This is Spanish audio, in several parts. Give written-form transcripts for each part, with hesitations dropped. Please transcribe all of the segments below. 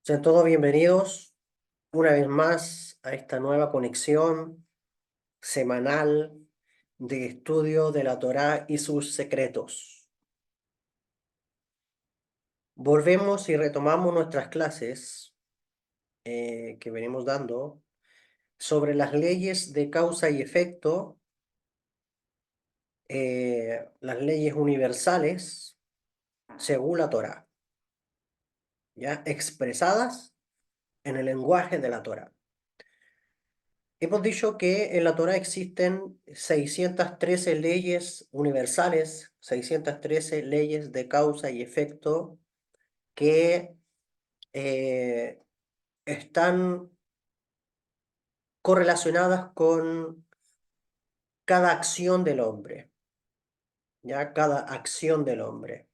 Sean todos bienvenidos una vez más a esta nueva conexión semanal de estudio de la Torá y sus secretos. Volvemos y retomamos nuestras clases que venimos dando sobre las leyes de causa y efecto, las leyes universales según la Torá, ya expresadas en el lenguaje de la Torá. Hemos dicho que en la Torá existen 613 leyes universales, 613 leyes de causa y efecto que eh, están correlacionadas con cada acción del hombre, ¿ya? Cada acción del hombre.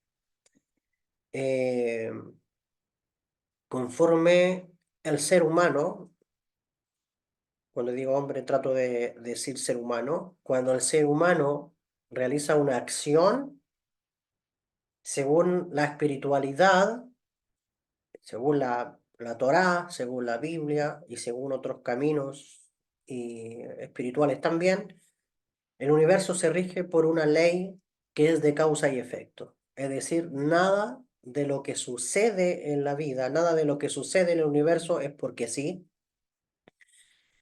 Eh, Conforme el ser humano, cuando digo hombre trato de decir ser humano, cuando el ser humano realiza una acción, según la espiritualidad, según la Torá, según la Biblia y según otros caminos y espirituales también, el universo se rige por una ley que es de causa y efecto. Es decir, nada de lo que sucede en la vida, nada de lo que sucede en el universo es porque sí,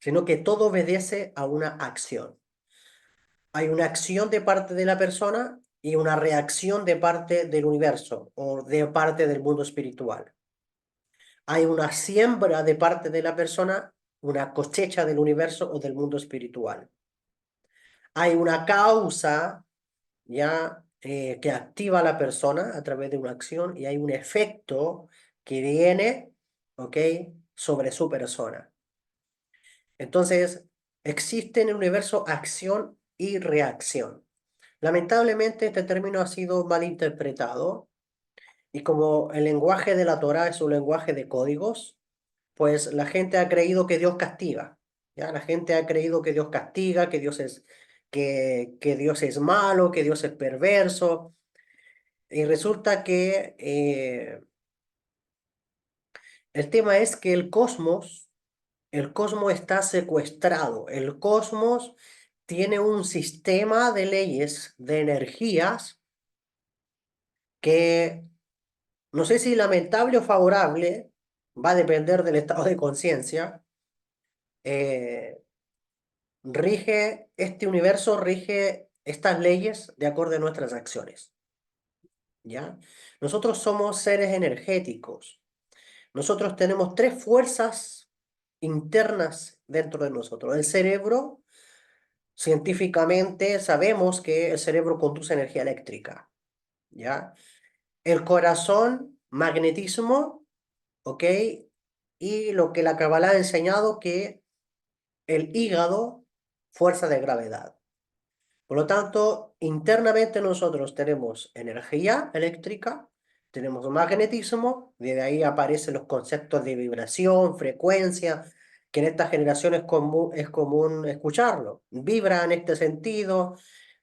sino que todo obedece a una acción. Hay una acción de parte de la persona y una reacción de parte del universo o de parte del mundo espiritual. Hay una siembra de parte de la persona, una cosecha del universo o del mundo espiritual. Hay una causa ya que activa a la persona a través de una acción y hay un efecto que viene, ¿ok?, sobre su persona. Entonces, existe en el universo acción y reacción. Lamentablemente, este término ha sido mal interpretado y como el lenguaje de la Torá es un lenguaje de códigos, pues la gente ha creído que Dios castiga, ¿ya? La gente ha creído que Dios castiga, que Dios es malo, que Dios es perverso, y resulta que el tema es que el cosmos está secuestrado, el cosmos tiene un sistema de leyes, de energías, que no sé si lamentable o favorable, va a depender del estado de conciencia. eh, Este universo rige estas leyes de acuerdo a nuestras acciones, ¿ya? Nosotros somos seres energéticos. Nosotros tenemos tres fuerzas internas dentro de nosotros. El cerebro, científicamente sabemos que el cerebro conduce energía eléctrica, ¿ya? El corazón, magnetismo, ¿ok? Y lo que la Kabbalah ha enseñado que el hígado, fuerza de gravedad. Por lo tanto, internamente nosotros tenemos energía eléctrica, tenemos magnetismo, de ahí aparecen los conceptos de vibración, frecuencia, que en esta generación es común escucharlo. Vibra en este sentido,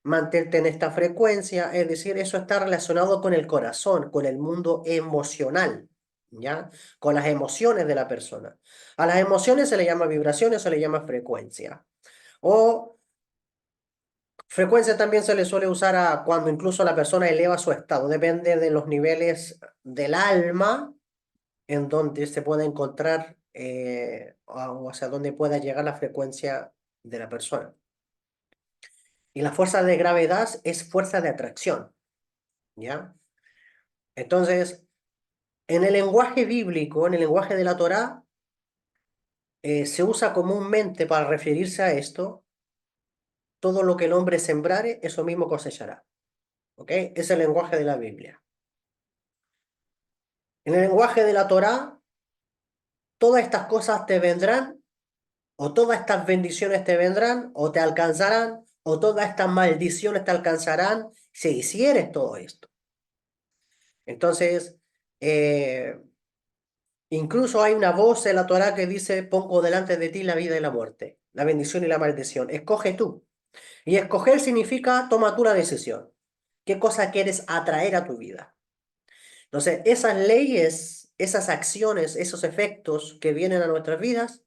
mantente en esta frecuencia, es decir, eso está relacionado con el corazón, con el mundo emocional, ¿ya? Con las emociones de la persona. A las emociones se le llama vibración, se le llama frecuencia. O frecuencia también se le suele usar a cuando incluso la persona eleva su estado. Depende de los niveles del alma en donde se puede encontrar o hacia dónde pueda llegar la frecuencia de la persona. Y la fuerza de gravedad es fuerza de atracción, ¿ya? Entonces, en el lenguaje bíblico, en el lenguaje de la Torá, se usa comúnmente para referirse a esto: todo lo que el hombre sembrare, eso mismo cosechará. ¿Ok? Es el lenguaje de la Biblia. En el lenguaje de la Torá, todas estas cosas te vendrán, o todas estas bendiciones te vendrán, o te alcanzarán, o todas estas maldiciones te alcanzarán si hicieres todo esto. Entonces, eh, incluso hay una voz en la Torá que dice: pongo delante de ti la vida y la muerte, la bendición y la maldición. Escoge tú. Y escoger significa toma tú la decisión. ¿Qué cosa quieres atraer a tu vida? Entonces, esas leyes esas acciones, esos efectos que vienen a nuestras vidas,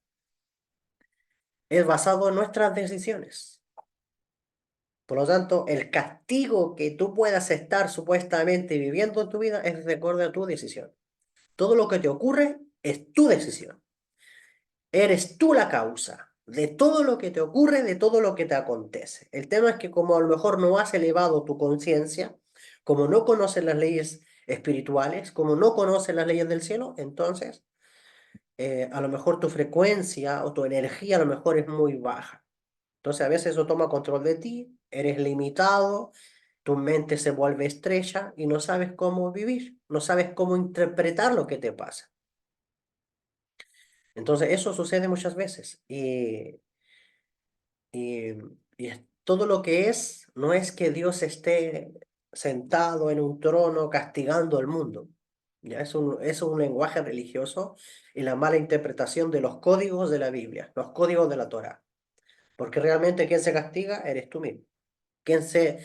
es basado en nuestras decisiones. Por lo tanto, el castigo que tú puedas estar supuestamente viviendo en tu vida es de acuerdo a tu decisión. Todo lo que te ocurre es tu decisión. Eres tú la causa de todo lo que te ocurre, de todo lo que te acontece. El tema es que como a lo mejor no has elevado tu conciencia, como no conoces las leyes espirituales, como no conoces las leyes del cielo, entonces a lo mejor tu frecuencia o tu energía a lo mejor es muy baja. Entonces a veces eso toma control de ti, eres limitado, tu mente se vuelve estrella y no sabes cómo vivir, no sabes cómo interpretar lo que te pasa. Entonces eso sucede muchas veces y, todo lo que no es que Dios esté sentado en un trono castigando al mundo. Ya es un lenguaje religioso y la mala interpretación de los códigos de la Biblia, los códigos de la Torá. Porque realmente quien se castiga eres tú mismo. Quien se,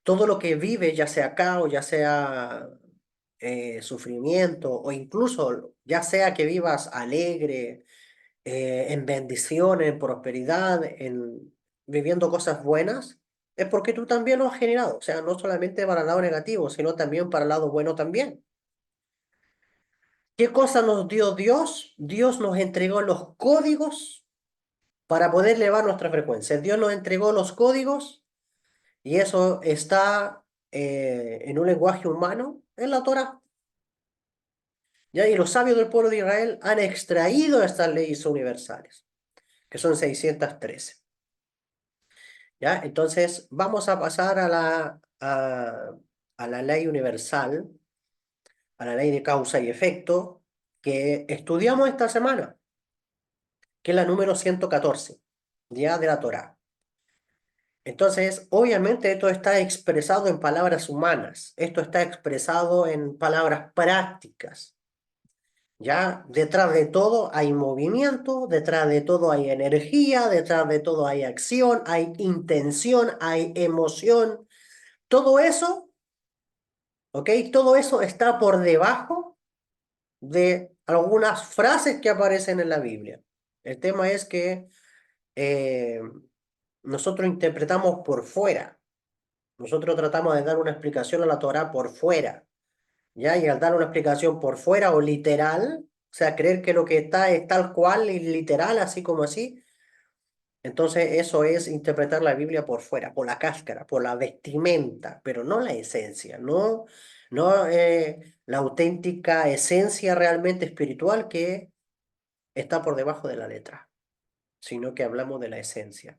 todo lo que vive, ya sea caos, ya sea sufrimiento, o incluso ya sea que vivas alegre, en bendición, en prosperidad, en viviendo cosas buenas, es porque tú también lo has generado. O sea, no solamente para el lado negativo, sino también para el lado bueno también. ¿Qué cosa nos dio Dios? Dios nos entregó los códigos para poder elevar nuestra frecuencia. Dios nos entregó los códigos y eso está en un lenguaje humano en la Torah. ¿Ya? Y los sabios del pueblo de Israel han extraído estas leyes universales, que son 613. ¿Ya? Entonces, vamos a pasar a la ley universal, a la ley de causa y efecto, que estudiamos esta semana, que es la número 114, ya de la Torá. Entonces, obviamente esto está expresado en palabras humanas, esto está expresado en palabras prácticas. Ya detrás de todo hay movimiento, detrás de todo hay energía, detrás de todo hay acción, hay intención, hay emoción. Todo eso, ¿ok? Todo eso está por debajo de algunas frases que aparecen en la Biblia. El tema es que eh, nosotros interpretamos por fuera. Nosotros tratamos de dar una explicación a la Torá por fuera, ¿ya? Y al dar una explicación por fuera o literal, o sea, creer que lo que está es tal cual y literal, así como así, entonces eso es interpretar la Biblia por fuera, por la cáscara, por la vestimenta, pero no la esencia, no la auténtica esencia realmente espiritual que está por debajo de la letra, sino que hablamos de la esencia.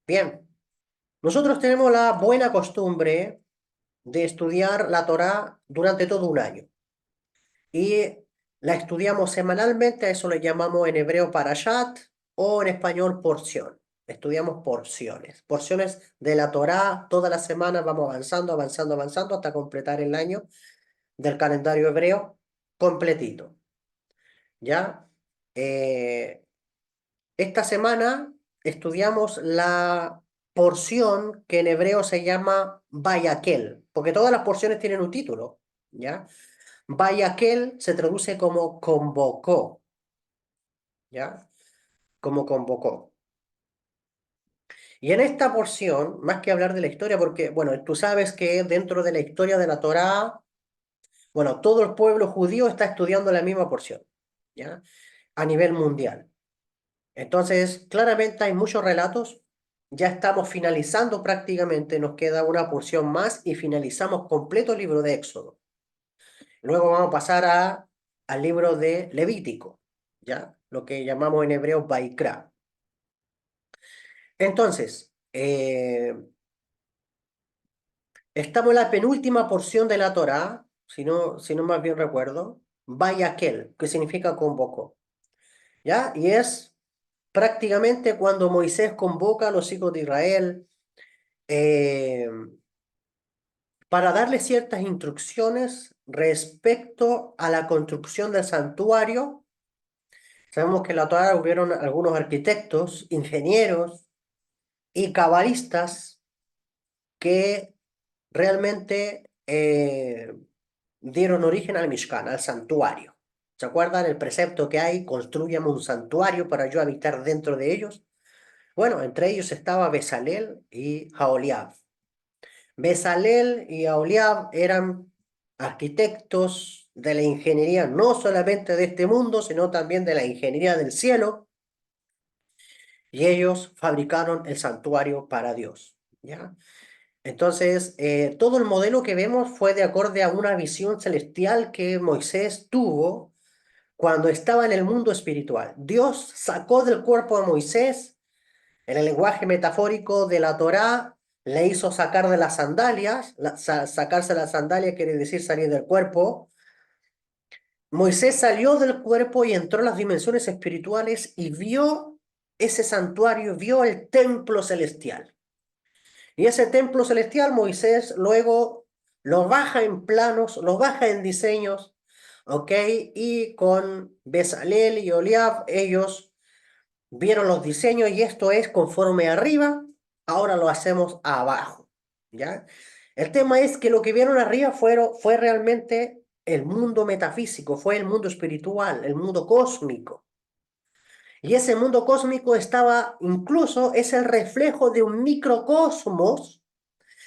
Bien, nosotros tenemos la buena costumbre de estudiar la Torá durante todo un año. Y la estudiamos semanalmente, a eso le llamamos en hebreo parashat o en español porción. Estudiamos porciones, porciones de la Torá, toda la semana vamos avanzando, avanzando, avanzando hasta completar el año del calendario hebreo completito. ¿Ya? Eh, esta semana estudiamos la porción que en hebreo se llama Bayakel, porque todas las porciones tienen un título, ¿ya? Bayakel se traduce como convocó, ¿ya? Como convocó. Y en esta porción, más que hablar de la historia, porque, bueno, tú sabes que dentro de la historia de la Torá, bueno, todo el pueblo judío está estudiando la misma porción, ¿ya? A nivel mundial. Entonces, claramente hay muchos relatos. Ya estamos finalizando prácticamente, nos queda una porción más y finalizamos completo el libro de Éxodo. Luego vamos a pasar al libro de Levítico, ¿ya? Lo que llamamos en hebreo Baikra. Entonces, estamos en la penúltima porción de la Torá, si no más bien recuerdo, Bayakel, que significa convocó, ¿ya? Y es prácticamente cuando Moisés convoca a los hijos de Israel eh, para darles ciertas instrucciones respecto a la construcción del santuario. Sabemos que en la Torá hubieron algunos arquitectos, ingenieros y cabalistas que realmente dieron origen al Mishkan, al santuario. ¿Se acuerdan el precepto que hay? Construyame un santuario para yo habitar dentro de ellos. Bueno, entre ellos estaba Bezalel y Aholiab. Bezalel y Aholiab eran arquitectos de la ingeniería, no solamente de este mundo, sino también de la ingeniería del cielo, y ellos fabricaron el santuario para Dios, ¿ya? Entonces, todo el modelo que vemos fue de acorde a una visión celestial que Moisés tuvo cuando estaba en el mundo espiritual. Dios sacó del cuerpo a Moisés, en el lenguaje metafórico de la Torá, le hizo sacar de las sandalias, sacarse las sandalias quiere decir salir del cuerpo. Moisés salió del cuerpo y entró en las dimensiones espirituales y vio ese santuario, vio el templo celestial. Y ese templo celestial Moisés luego lo baja en planos, lo baja en diseños, ¿ok? Y con Bezalel y Oliab ellos vieron los diseños y esto es conforme arriba, ahora lo hacemos abajo, ¿ya? El tema es que lo que vieron arriba fue realmente el mundo metafísico, fue el mundo espiritual, el mundo cósmico. Y ese mundo cósmico estaba, incluso, es el reflejo de un microcosmos,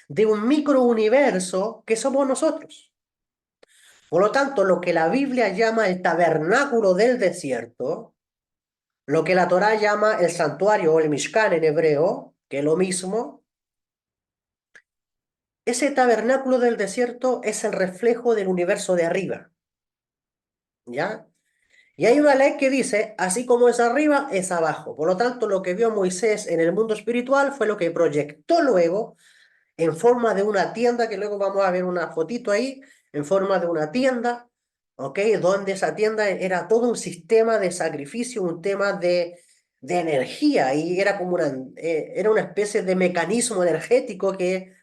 de un microuniverso que somos nosotros. Por lo tanto, lo que la Biblia llama el tabernáculo del desierto, lo que la Torá llama el santuario o el Mishkan en hebreo, que es lo mismo, ese tabernáculo del desierto es el reflejo del universo de arriba, ¿ya? Y hay una ley que dice, así como es arriba, es abajo. Por lo tanto, lo que vio Moisés en el mundo espiritual fue lo que proyectó luego en forma de una tienda, que luego vamos a ver una fotito ahí, en forma de una tienda, ¿ok? Donde esa tienda era todo un sistema de sacrificio, un tema de energía, y era como era una especie de mecanismo energético que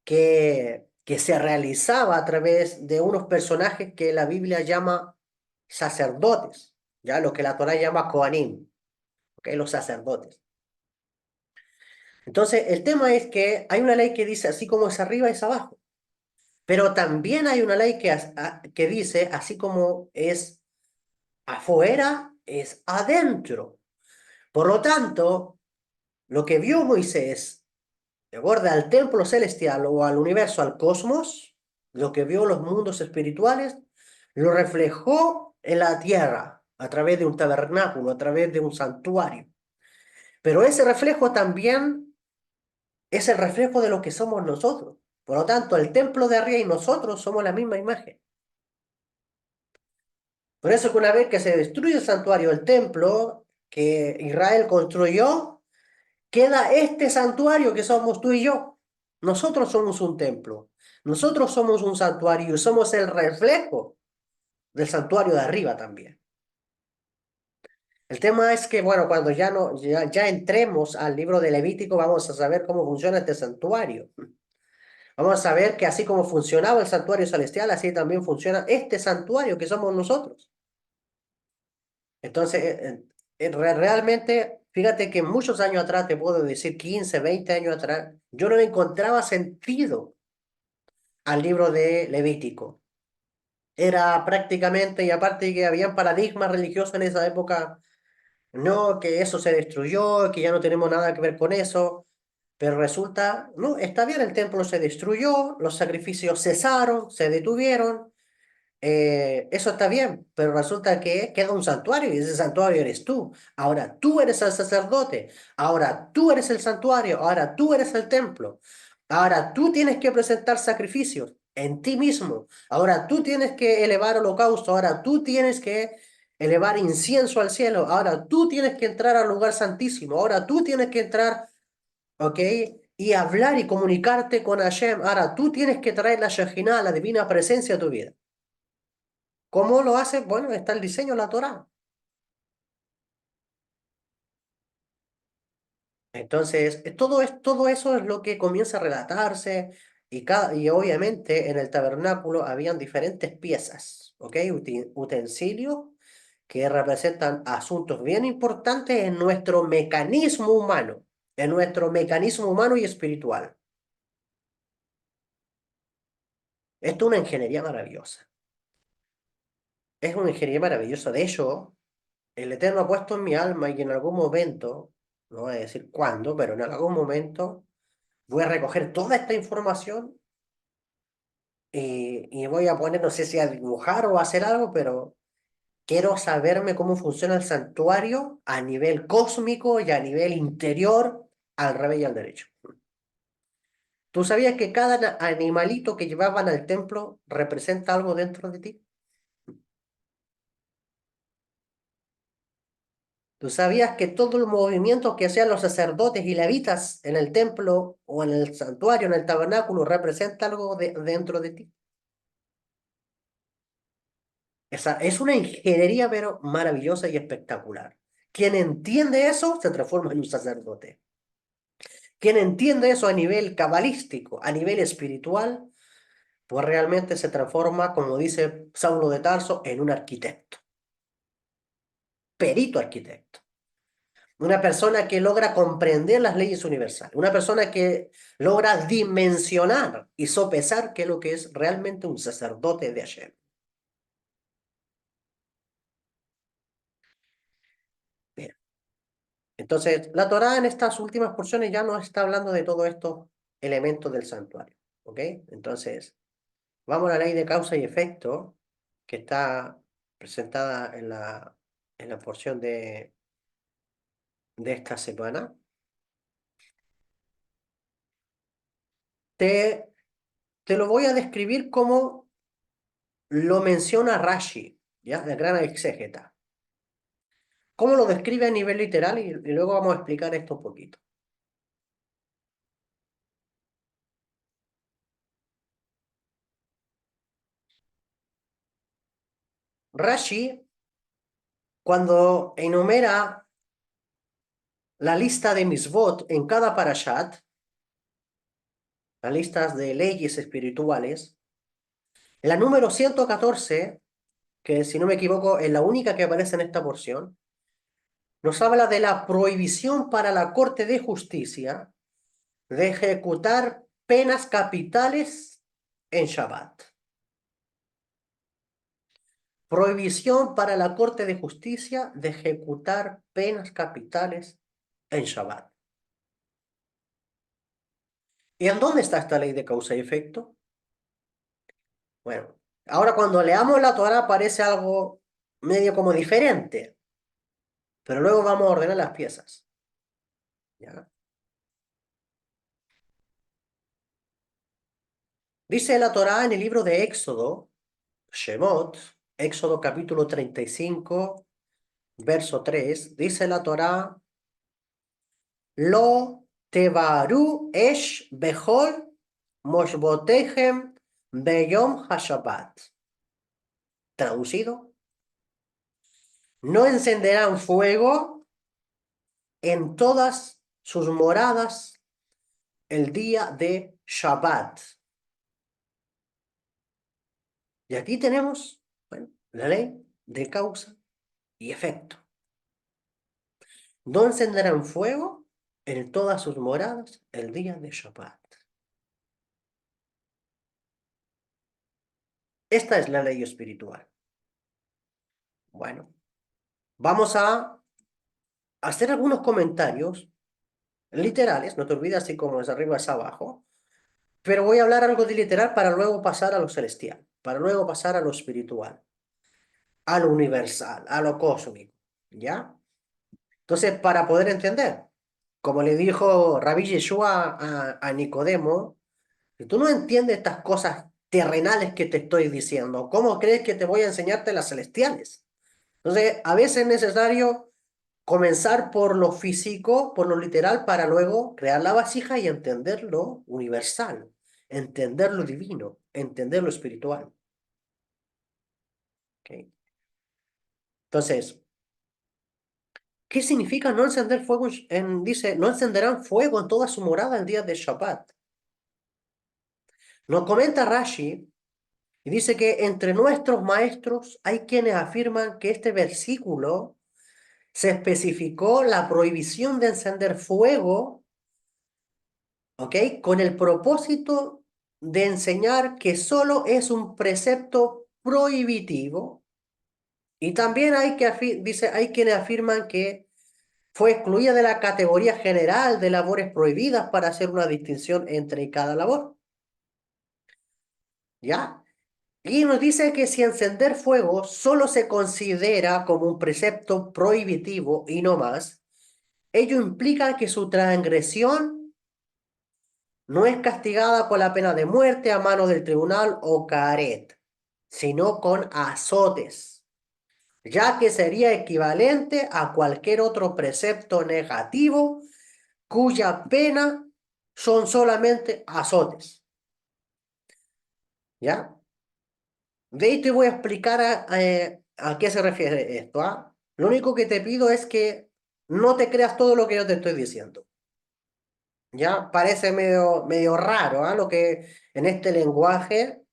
se realizaba a través de unos personajes que la Biblia llama sacerdotes, ya lo que la Torá llama Kohanim, ¿ok? Los sacerdotes. Entonces, el tema es que hay una ley que dice, así como es arriba, es abajo. Pero también hay una ley que dice, así como es afuera, es adentro. Por lo tanto, lo que vio Moisés, de acuerdo al templo celestial o al universo, al cosmos, lo que vio los mundos espirituales, lo reflejó en la tierra a través de un tabernáculo, a través de un santuario. Pero ese reflejo también es el reflejo de lo que somos nosotros. Por lo tanto, el templo de arriba y nosotros somos la misma imagen. Por eso que una vez que se destruye el santuario, el templo que Israel construyó, queda este santuario que somos tú y yo. Nosotros somos un templo. Nosotros somos un santuario y somos el reflejo del santuario de arriba también. El tema es que, bueno, cuando ya, no, ya entremos al libro de Levítico, vamos a saber cómo funciona este santuario. Vamos a ver que así como funcionaba el santuario celestial, así también funciona este santuario que somos nosotros. Entonces, realmente, fíjate que muchos años atrás, te puedo decir 15, 20 años atrás, yo no le encontraba sentido al libro de Levítico. Era prácticamente, y aparte que habían paradigmas religiosos en esa época, no, que eso se destruyó, que ya no tenemos nada que ver con eso, pero resulta, no, está bien, el templo se destruyó, los sacrificios cesaron, se detuvieron, eso está bien, pero resulta que queda un santuario y ese santuario eres tú. Ahora tú eres el sacerdote, ahora tú eres el santuario, ahora tú eres el templo. Ahora tú tienes que presentar sacrificios en ti mismo. Ahora tú tienes que elevar holocausto, ahora tú tienes que elevar incienso al cielo, ahora tú tienes que entrar al lugar santísimo, ahora tú tienes que entrar, ¿ok? Y hablar y comunicarte con Hashem. Ahora tú tienes que traer la Shekhinah, la divina presencia a tu vida. ¿Cómo lo hace? Bueno, está el diseño, la Torá. Entonces, todo eso es lo que comienza a relatarse y obviamente en el tabernáculo habían diferentes piezas, ¿ok? Utensilios que representan asuntos bien importantes en nuestro mecanismo humano y espiritual. Esto es una ingeniería maravillosa. Es una ingeniería maravillosa. De hecho, el Eterno ha puesto en mi alma y en algún momento, no voy a decir cuándo, pero en algún momento voy a recoger toda esta información y voy a poner, no sé si a dibujar o a hacer algo, pero quiero saberme cómo funciona el santuario a nivel cósmico y a nivel interior, al revés y al derecho. ¿Tú sabías que cada animalito que llevaban al templo representa algo dentro de ti? ¿Tú sabías que todo el movimiento que hacían los sacerdotes y levitas en el templo o en el santuario, en el tabernáculo, representa algo dentro de ti? Esa es una ingeniería, pero maravillosa y espectacular. Quien entiende eso se transforma en un sacerdote. Quien entiende eso a nivel cabalístico, a nivel espiritual, pues realmente se transforma, como dice Saulo de Tarso, en un arquitecto, perito arquitecto. Una persona que logra comprender las leyes universales, una persona que logra dimensionar y sopesar qué es lo que es realmente un sacerdote de Hashem. Bien. Entonces, la Torá en estas últimas porciones ya no está hablando de todos estos elementos del santuario. ¿Ok? Entonces, vamos a la ley de causa y efecto que está presentada en la porción de esta semana. Te, te lo voy a describir como lo menciona Rashi, ¿ya? El gran exégeta. ¿Cómo lo describe a nivel literal? Y luego vamos a explicar esto un poquito. Rashi, cuando enumera la lista de misbot en cada parashat, las listas de leyes espirituales, la número 114, que si no me equivoco es la única que aparece en esta porción, nos habla de la prohibición para la Corte de Justicia de ejecutar penas capitales en Shabbat. Prohibición para la Corte de Justicia de ejecutar penas capitales en Shabbat. ¿Y en dónde está esta ley de causa y efecto? Bueno, ahora cuando leamos la Torah parece algo medio como diferente, pero luego vamos a ordenar las piezas. ¿Ya? Dice la Torah en el libro de Éxodo, Shemot, Éxodo capítulo 35, verso 3, dice la Torah, Lo tevaru esh bechol moshbotehem beyom hashabbat. Traducido, no encenderán fuego en todas sus moradas el día de Shabbat. Y aquí tenemos, bueno, la ley de causa y efecto. No encenderán fuego en todas sus moradas el día de Shabbat. Esta es la ley espiritual. Bueno, vamos a hacer algunos comentarios literales, no te olvides así como es arriba es abajo, pero voy a hablar algo de literal para luego pasar a lo celestial, para luego pasar a lo espiritual, a lo universal, a lo cósmico, ¿ya? Entonces, para poder entender, como le dijo Rabbi Yeshua a Nicodemo, si tú no entiendes estas cosas terrenales que te estoy diciendo, ¿cómo crees que te voy a enseñarte las celestiales? Entonces, a veces es necesario comenzar por lo físico, por lo literal, para luego crear la vasija y entender lo universal, entender lo divino, entender lo espiritual. ¿Ok? Entonces, ¿qué significa no encender fuego? Dice, no encenderán fuego en toda su morada el día de Shabbat. Nos comenta Rashi y dice que entre nuestros maestros hay quienes afirman que este versículo se especificó la prohibición de encender fuego, ¿ok? Con el propósito de enseñar que solo es un precepto prohibitivo y también dice, hay quienes afirman que fue excluida de la categoría general de labores prohibidas para hacer una distinción entre cada labor. ¿Ya? Y nos dice que si encender fuego solo se considera como un precepto prohibitivo y no más, ello implica que su transgresión no es castigada con la pena de muerte a mano del tribunal o caret, sino con azotes, ya que sería equivalente a cualquier otro precepto negativo cuya pena son solamente azotes. ¿Ya? De ahí te voy a explicar a qué se refiere esto, ¿ah? Lo único que te pido es que no te creas todo lo que yo te estoy diciendo. ¿Ya? Parece medio raro, ¿ah? Lo que en este lenguaje,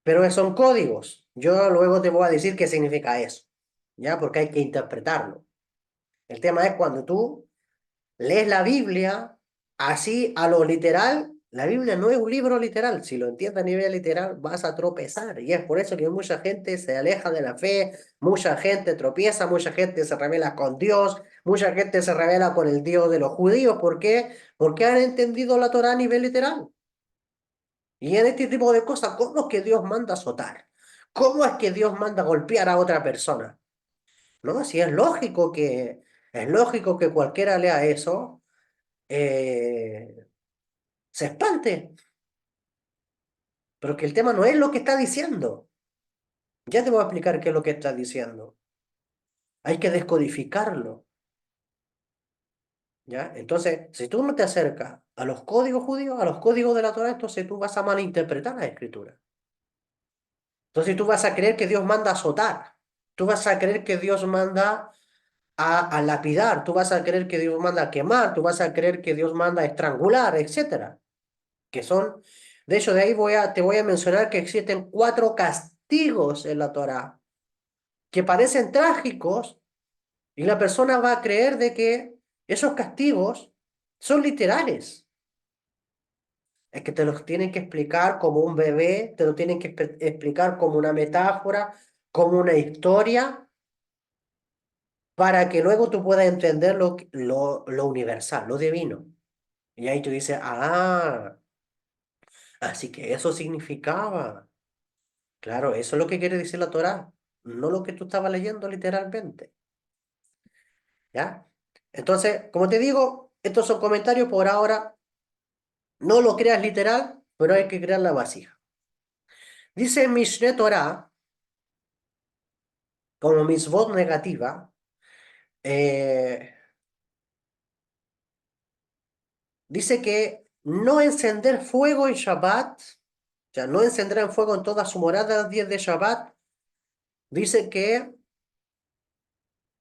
pero son códigos. Yo luego te voy a decir qué significa eso, ¿ya? Porque hay que interpretarlo. El tema es cuando tú lees la Biblia así a lo literal. La Biblia no es un libro literal. Si lo entiendes a nivel literal, vas a tropezar. Y es por eso que mucha gente se aleja de la fe, mucha gente tropieza, mucha gente se revela con Dios, mucha gente se revela con el Dios de los judíos. ¿Por qué? Porque han entendido la Torá a nivel literal. Y en este tipo de cosas, ¿cómo es que Dios manda azotar? ¿Cómo es que Dios manda golpear a otra persona? ¿No? Si es lógico que cualquiera lea eso, se espante, pero que el tema no es lo que está diciendo. Ya te voy a explicar qué es lo que está diciendo. Hay que descodificarlo, ¿ya? Entonces, si tú no te acercas a los códigos judíos, a los códigos de la Torah, entonces tú vas a malinterpretar la escritura. Entonces tú vas a creer que Dios manda a azotar, tú vas a creer que Dios manda a lapidar, tú vas a creer que Dios manda a quemar, tú vas a creer que Dios manda a estrangular, etcétera. Que son, de hecho, de ahí te voy a mencionar que existen 4 castigos en la Torah que parecen trágicos y la persona va a creer de que esos castigos son literales. Es que te los tienen que explicar como un bebé, te lo tienen que explicar como una metáfora, como una historia, para que luego tú puedas entender lo universal, lo divino. Y ahí tú dices, así que eso significaba. Claro, eso es lo que quiere decir la Torá, no lo que tú estabas leyendo literalmente. ¿Ya? Entonces, como te digo, estos son comentarios por ahora. No lo creas literal, pero hay que crear la vasija. Dice Mishneh Torah, como misbot negativa, eh, dice que no encender fuego en Shabbat, o sea, no encenderán fuego en toda su morada los días de Shabbat. Dice que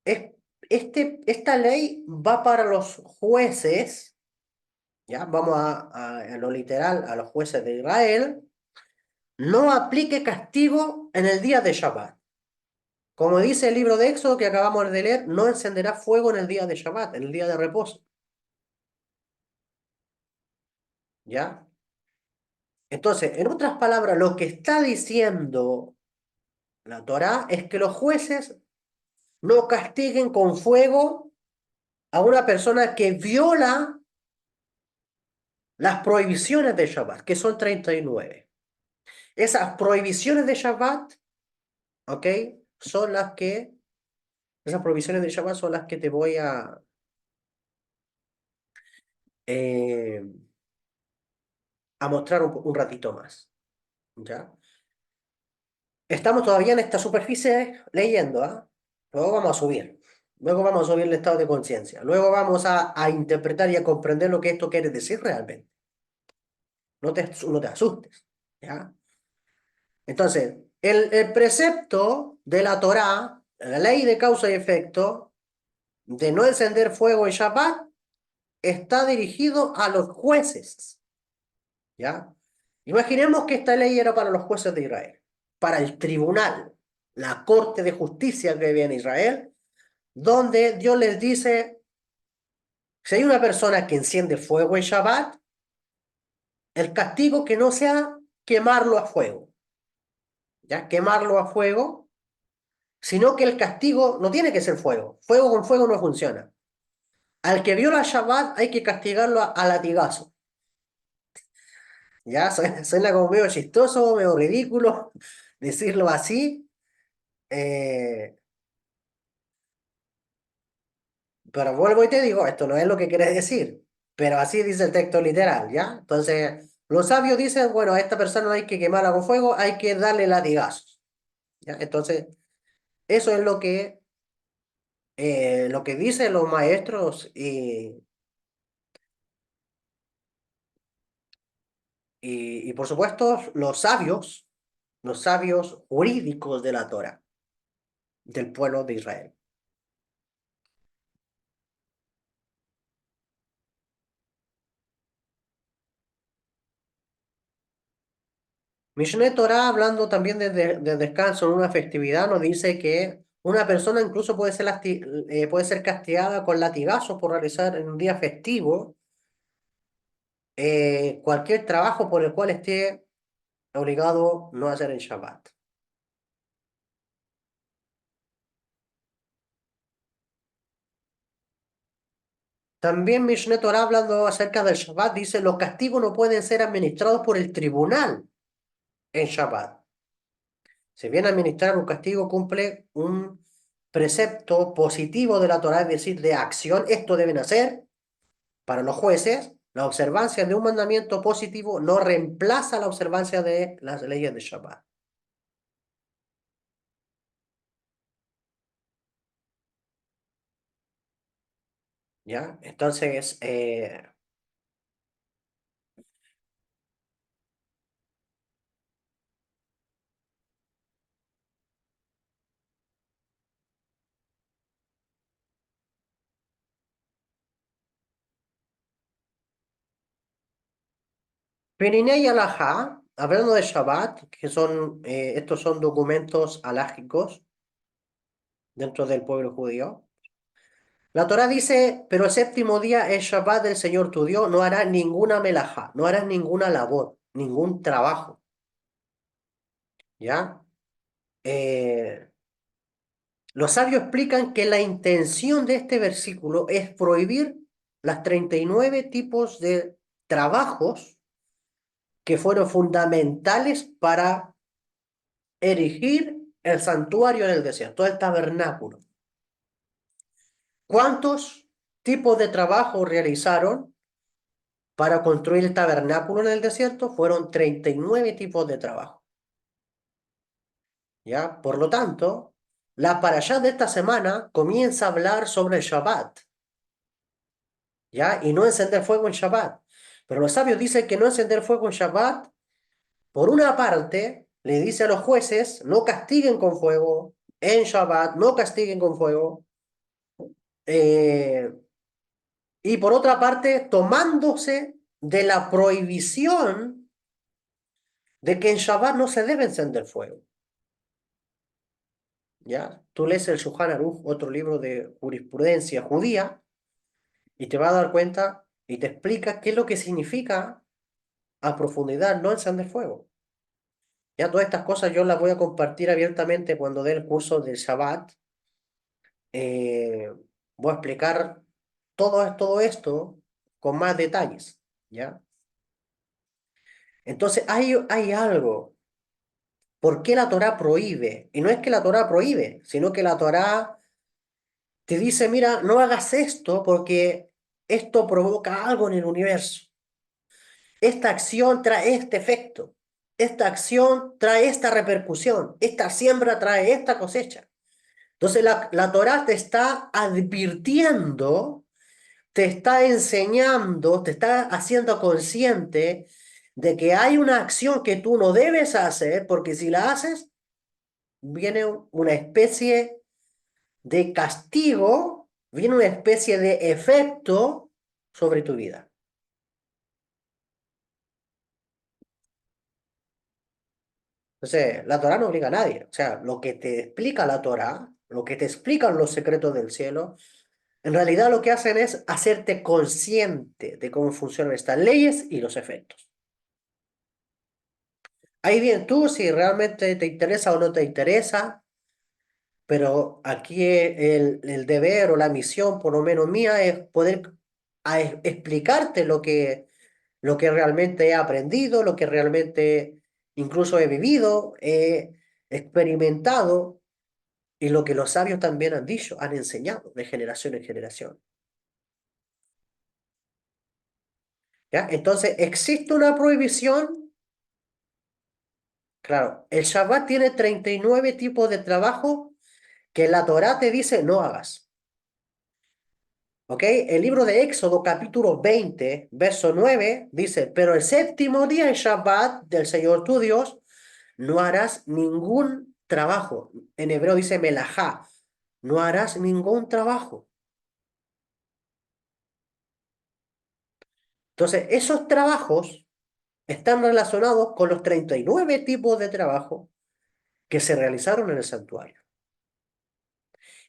es, esta ley va para los jueces, ya vamos a lo literal, a los jueces de Israel, no aplique castigo en el día de Shabbat. Como dice el libro de Éxodo que acabamos de leer, no encenderá fuego en el día de Shabbat, en el día de reposo. ¿Ya? Entonces, en otras palabras, lo que está diciendo la Torá es que los jueces no castiguen con fuego a una persona que viola las prohibiciones de Shabbat, que son 39. Esas prohibiciones de Shabbat, ¿ok? Son las que, esas prohibiciones de Shabbat son las que te voy eh, a mostrar un ratito más, ¿ya? Estamos todavía en esta superficie leyendo, ¿ah? Luego vamos a subir. Luego vamos a subir el estado de conciencia. Luego vamos a interpretar y a comprender lo que esto quiere decir realmente. No te asustes, ¿ya? Entonces, el precepto de la Torá, la ley de causa y efecto, de no encender fuego en Shabbat, está dirigido a los jueces, ¿ya? Imaginemos que esta ley era para los jueces de Israel, para el tribunal, la corte de justicia que había en Israel, donde Dios les dice, si hay una persona que enciende fuego en Shabbat, El castigo que no sea quemarlo a fuego, ¿ya? Quemarlo a fuego, sino que el castigo no tiene que ser fuego. Fuego con fuego no funciona. Al que viola Shabbat hay que castigarlo a latigazo. Ya, suena como medio chistoso, medio ridículo decirlo así, eh, pero vuelvo y te digo, esto no es lo que quiere decir, pero así dice el texto literal, ¿ya? Entonces, los sabios dicen, bueno, a esta persona no hay que quemarla con fuego, hay que darle latigazos, ¿ya? Entonces, eso es lo que dicen los maestros y por supuesto, los sabios jurídicos de la Torah, del pueblo de Israel. Mishneh Torah, hablando también de descanso en una festividad, nos dice que una persona incluso puede ser castigada con latigazos por realizar en un día festivo cualquier trabajo por el cual esté obligado no hacer en Shabbat. También Mishneh Torah, hablando acerca del Shabbat, dice los castigos no pueden ser administrados por el tribunal en Shabbat. Si bien administrar un castigo cumple un precepto positivo de la Torah, es decir, de acción, esto deben hacer. Para los jueces, la observancia de un mandamiento positivo no reemplaza la observancia de las leyes de Shabbat. ¿Ya? Entonces, Peninei y Alajá, hablando de Shabbat, estos son documentos alágicos dentro del pueblo judío. La Torá dice, pero el séptimo día es Shabbat del Señor tu Dios, no harás ninguna melajá, no harás ninguna labor, ningún trabajo, ¿ya? Eh, Los sabios explican que la intención de este versículo es prohibir las 39 tipos de trabajos que fueron fundamentales para erigir el santuario en el desierto, el tabernáculo. ¿Cuántos tipos de trabajo realizaron para construir el tabernáculo en el desierto? Fueron 39 tipos de trabajo, ¿ya? Por lo tanto, la parashá de esta semana comienza a hablar sobre el Shabbat, ¿ya? Y no encender fuego en Shabbat. Pero los sabios dicen que no encender fuego en Shabbat, por una parte, le dice a los jueces, no castiguen con fuego en Shabbat, no castiguen con fuego. eh, y por otra parte, tomándose de la prohibición de que en Shabbat no se debe encender fuego, ¿ya? Tú lees el Shulchan Aruch, otro libro de jurisprudencia judía, y te vas a dar cuenta y te explica qué es lo que significa a profundidad no encender fuego. Ya todas estas cosas yo las voy a compartir abiertamente cuando dé el curso del Shabbat. Eh, Voy a explicar todo esto con más detalles, ¿ya? Entonces hay algo. ¿Por qué la Torá prohíbe? Y no es que la Torá prohíbe, sino que la Torá te dice, mira, no hagas esto porque esto provoca algo en el universo. Esta acción trae este efecto. Esta acción trae esta repercusión. Esta siembra trae esta cosecha. Entonces la Torá te está advirtiendo, te está enseñando, te está haciendo consciente de que hay una acción que tú no debes hacer, porque si la haces, viene una especie de castigo, viene una especie de efecto sobre tu vida. Entonces, la Torá no obliga a nadie. O sea, lo que te explica la Torá, lo que te explican los secretos del cielo, en realidad lo que hacen es hacerte consciente de cómo funcionan estas leyes y los efectos. Ahí bien tú si realmente te interesa o no te interesa, pero aquí el deber o la misión, por lo menos mía, es poder explicarte lo que realmente he aprendido, lo que realmente incluso he vivido, he experimentado y lo que los sabios también han dicho, han enseñado de generación en generación. ¿Ya? Entonces, existe una prohibición. Claro, el Shabbat tiene 39 tipos de trabajo que la Torá te dice no hagas. ¿Ok? El libro de Éxodo, capítulo 20, verso 9, dice, pero el séptimo día en Shabbat del Señor tu Dios, no harás ningún trabajo. En hebreo dice melajá, no harás ningún trabajo. Entonces, esos trabajos están relacionados con los 39 tipos de trabajo que se realizaron en el santuario.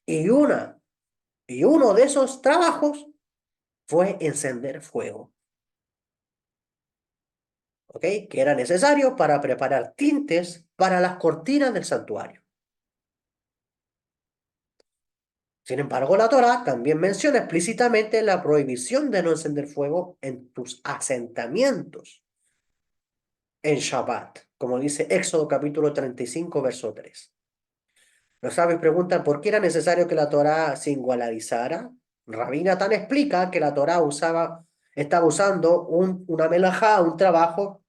Y, una, y uno de esos trabajos fue encender fuego, ¿ok? Que era necesario para preparar tintes para las cortinas del santuario. Sin embargo, la Torá también menciona explícitamente la prohibición de no encender fuego en tus asentamientos en Shabbat, como dice Éxodo capítulo 35, verso 3. Los sabios preguntan por qué era necesario que la Torá singularizara. Rabí Natán explica que la Torá estaba usando una melajá, un trabajo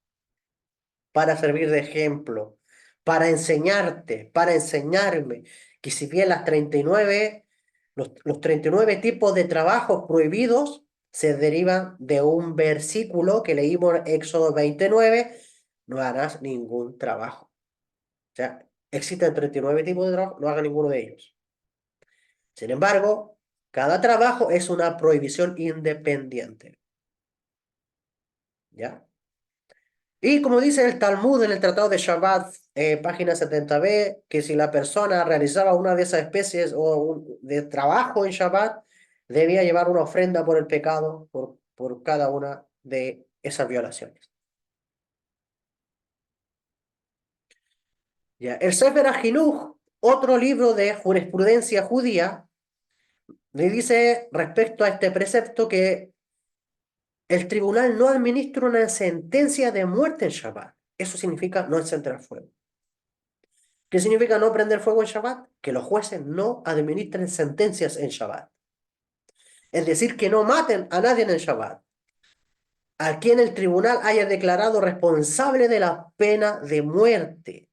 para servir de ejemplo, para enseñarte, para enseñarme que si bien los 39 tipos de trabajos prohibidos se derivan de un versículo que leímos en Éxodo 29, no harás ningún trabajo. O sea, existen 39 tipos de trabajo, no haga ninguno de ellos. Sin embargo, cada trabajo es una prohibición independiente. ¿Ya? Y como dice el Talmud en el Tratado de Shabbat, página 70b, que si la persona realizaba una de esas especies de trabajo en Shabbat, debía llevar una ofrenda por el pecado, por cada una de esas violaciones. ¿Ya? El Sefer HaChinuch, otro libro de jurisprudencia judía, le dice respecto a este precepto que el tribunal no administra una sentencia de muerte en Shabbat. Eso significa no encender fuego. ¿Qué significa no prender fuego en Shabbat? Que los jueces no administren sentencias en Shabbat. Es decir, que no maten a nadie en el Shabbat. A quien el tribunal haya declarado responsable de la pena de muerte.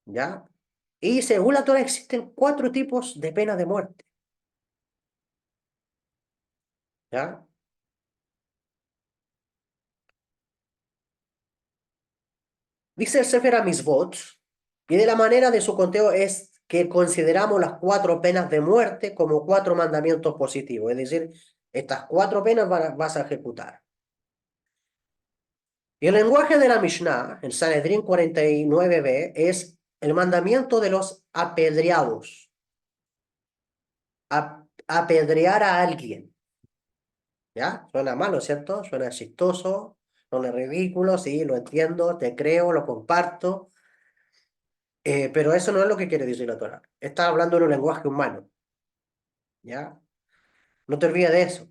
¿Ya? Y según la Torah existen cuatro tipos de pena de muerte. ¿Ya? Dice el Sefer HaMizvot, y de la manera de su conteo es que consideramos las cuatro penas de muerte como cuatro mandamientos positivos. Es decir, estas cuatro penas vas a ejecutar. Y el lenguaje de la Mishnah, el Sanedrín 49b, es el mandamiento de los apedreados. Apedrear a alguien. ¿Ya? Suena malo, ¿cierto? Suena chistoso, suena ridículo, sí, lo entiendo, te creo, lo comparto. Pero eso no es lo que quiere decir la Torah. Está hablando en un lenguaje humano. ¿Ya? No te olvides de eso.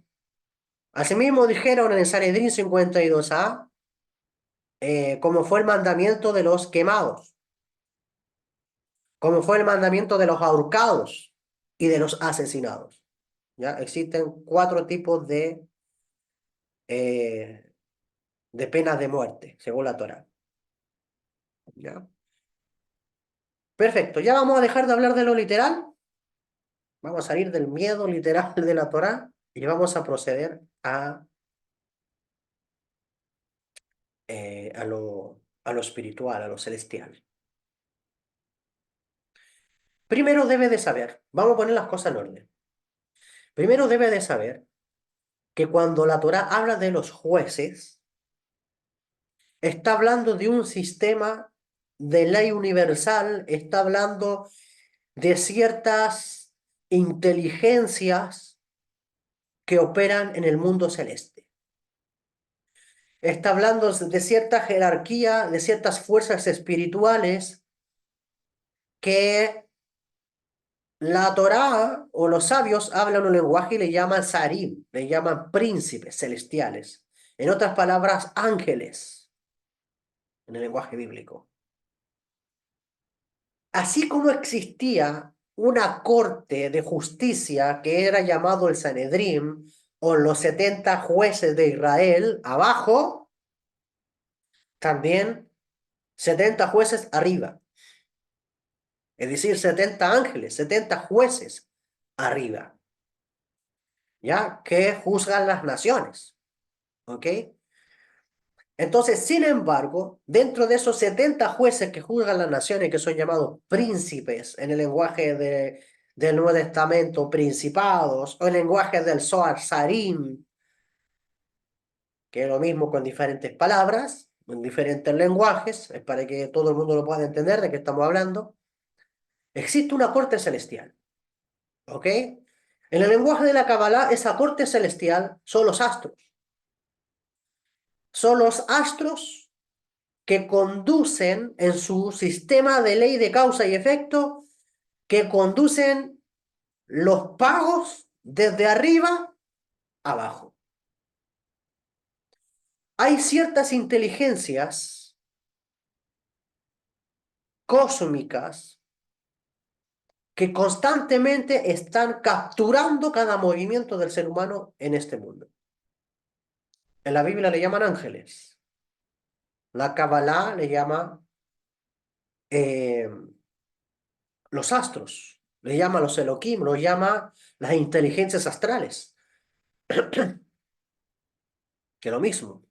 Asimismo dijeron en el Sanedrín 52a, como fue el mandamiento de los quemados, como fue el mandamiento de los ahorcados y de los asesinados. ¿Ya? Existen cuatro tipos eh, de penas de muerte, según la Torá. ¿Ya? Perfecto, ya vamos a dejar de hablar de lo literal, vamos a salir del miedo literal de la Torá y vamos a proceder a lo espiritual, a lo celestial. Primero debe de saber, vamos a poner las cosas en orden. Primero debe de saber que cuando la Torá habla de los jueces, está hablando de un sistema de ley universal, está hablando de ciertas inteligencias que operan en el mundo celeste. Está hablando de cierta jerarquía, de ciertas fuerzas espirituales que la Torá o los sabios hablan un lenguaje y le llaman sarim, le llaman príncipes celestiales. En otras palabras, ángeles en el lenguaje bíblico. Así como existía una corte de justicia que era llamado el Sanedrín o los 70 jueces de Israel abajo, también 70 jueces arriba. Es decir, 70 ángeles, 70 jueces arriba, ¿ya? Que juzgan las naciones, ¿ok? Entonces, sin embargo, dentro de esos 70 jueces que juzgan las naciones, que son llamados príncipes en el lenguaje del Nuevo Testamento, principados, o el lenguaje del Zohar, Sarim, que es lo mismo con diferentes palabras, en diferentes lenguajes, es para que todo el mundo lo pueda entender de qué estamos hablando, existe una corte celestial, ¿ok? En el lenguaje de la Kabbalah, esa corte celestial son los astros. Son los astros que conducen en su sistema de ley de causa y efecto, que conducen los pagos desde arriba abajo. Hay ciertas inteligencias cósmicas que constantemente están capturando cada movimiento del ser humano en este mundo. En la Biblia le llaman ángeles. La Kabbalah le llama eh, los astros, le llama los Elohim, lo llama las inteligencias astrales, que es lo mismo.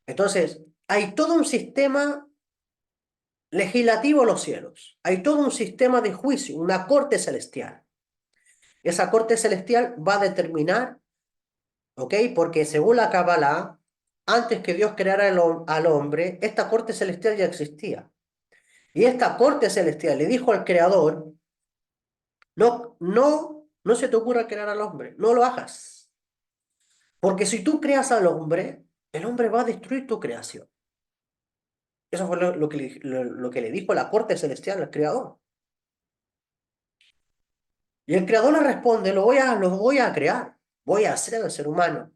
Entonces, hay todo un sistema legislativo en los cielos, hay todo un sistema de juicio, una corte celestial. Esa corte celestial va a determinar, ¿ok? Porque según la Kabbalah, antes que Dios creara al hombre, esta corte celestial ya existía. Y esta corte celestial le dijo al Creador, no se te ocurra crear al hombre, no lo hagas. Porque si tú creas al hombre, el hombre va a destruir tu creación. Eso fue lo que le dijo la corte celestial al Creador. Y el Creador le responde, los voy a crear, voy a hacer al ser humano.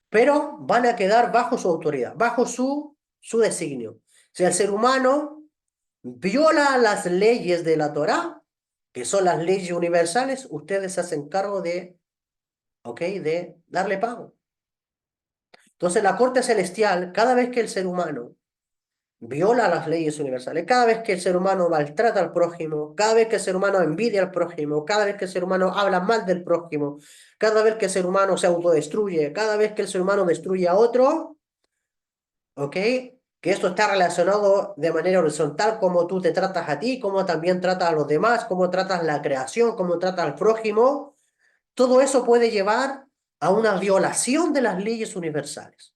Pero van a quedar bajo su autoridad, bajo su designio. Si el ser humano viola las leyes de la Torá, que son las leyes universales, ustedes se hacen cargo ¿ok? De darle pago. Entonces la corte celestial, cada vez que el ser humano viola las leyes universales, cada vez que el ser humano maltrata al prójimo, cada vez que el ser humano envidia al prójimo, cada vez que el ser humano habla mal del prójimo, cada vez que el ser humano se autodestruye, cada vez que el ser humano destruye a otro, ¿ok? Que esto está relacionado de manera horizontal, cómo tú te tratas a ti, cómo también tratas a los demás, cómo tratas la creación, cómo tratas al prójimo, todo eso puede llevar a una violación de las leyes universales.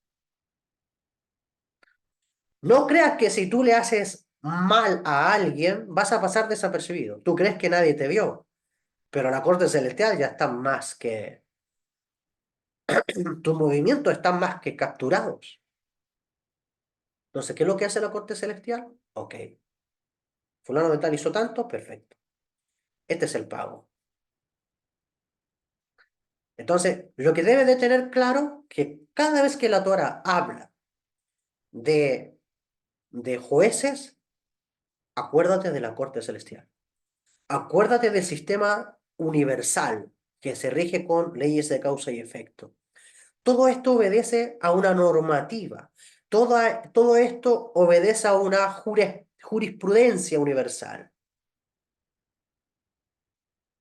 No creas que si tú le haces mal a alguien, vas a pasar desapercibido. Tú crees que nadie te vio, pero la corte celestial ya está más que, tus movimientos están más que capturados. Entonces, ¿qué es lo que hace la corte celestial? Ok, fulano de tal hizo tanto, perfecto. Este es el pago. Entonces, lo que debe de tener claro que cada vez que la Torah habla de, de jueces, acuérdate de la corte celestial. Acuérdate del sistema universal que se rige con leyes de causa y efecto. Todo esto obedece a una normativa. Todo esto obedece a una jurisprudencia universal.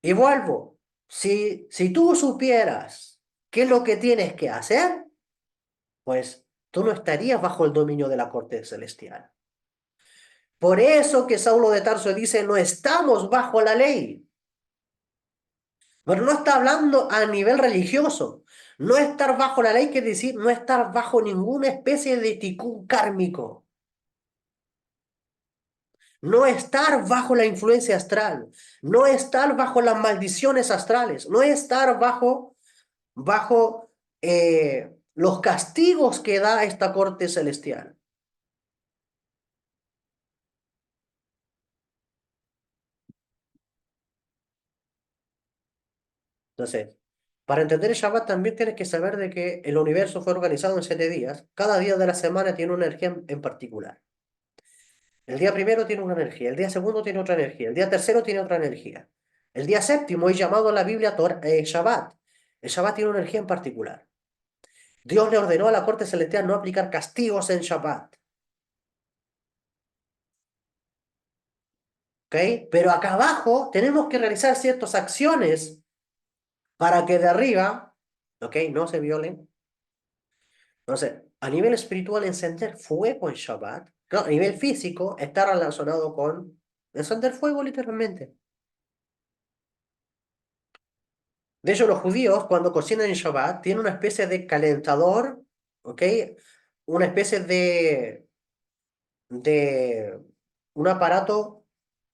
Y vuelvo, si tú supieras qué es lo que tienes que hacer, pues tú no estarías bajo el dominio de la corte celestial. Por eso que Saulo de Tarso dice, no estamos bajo la ley. Pero no está hablando a nivel religioso. No estar bajo la ley quiere decir no estar bajo ninguna especie de ticún kármico. no estar bajo la influencia astral, no estar bajo las maldiciones astrales, no estar bajo los castigos que da esta corte celestial. Entonces, para entender el Shabbat también tienes que saber de que el universo fue organizado en 7 días. Cada día de la semana tiene una energía en particular. El día primero tiene una energía, el día segundo tiene otra energía, el día tercero tiene otra energía. El día séptimo es llamado en la Biblia Shabbat. El Shabbat tiene una energía en particular. Dios le ordenó a la corte celestial no aplicar castigos en Shabbat. ¿Ok? Pero acá abajo tenemos que realizar ciertas acciones para que de arriba, ¿ok? No se violen. Entonces, a nivel espiritual, encender fuego en Shabbat. Claro, a nivel físico, está relacionado con encender fuego literalmente. De hecho, los judíos, cuando cocinan en Shabbat, tienen una especie de calentador, ¿ok? Una especie de un aparato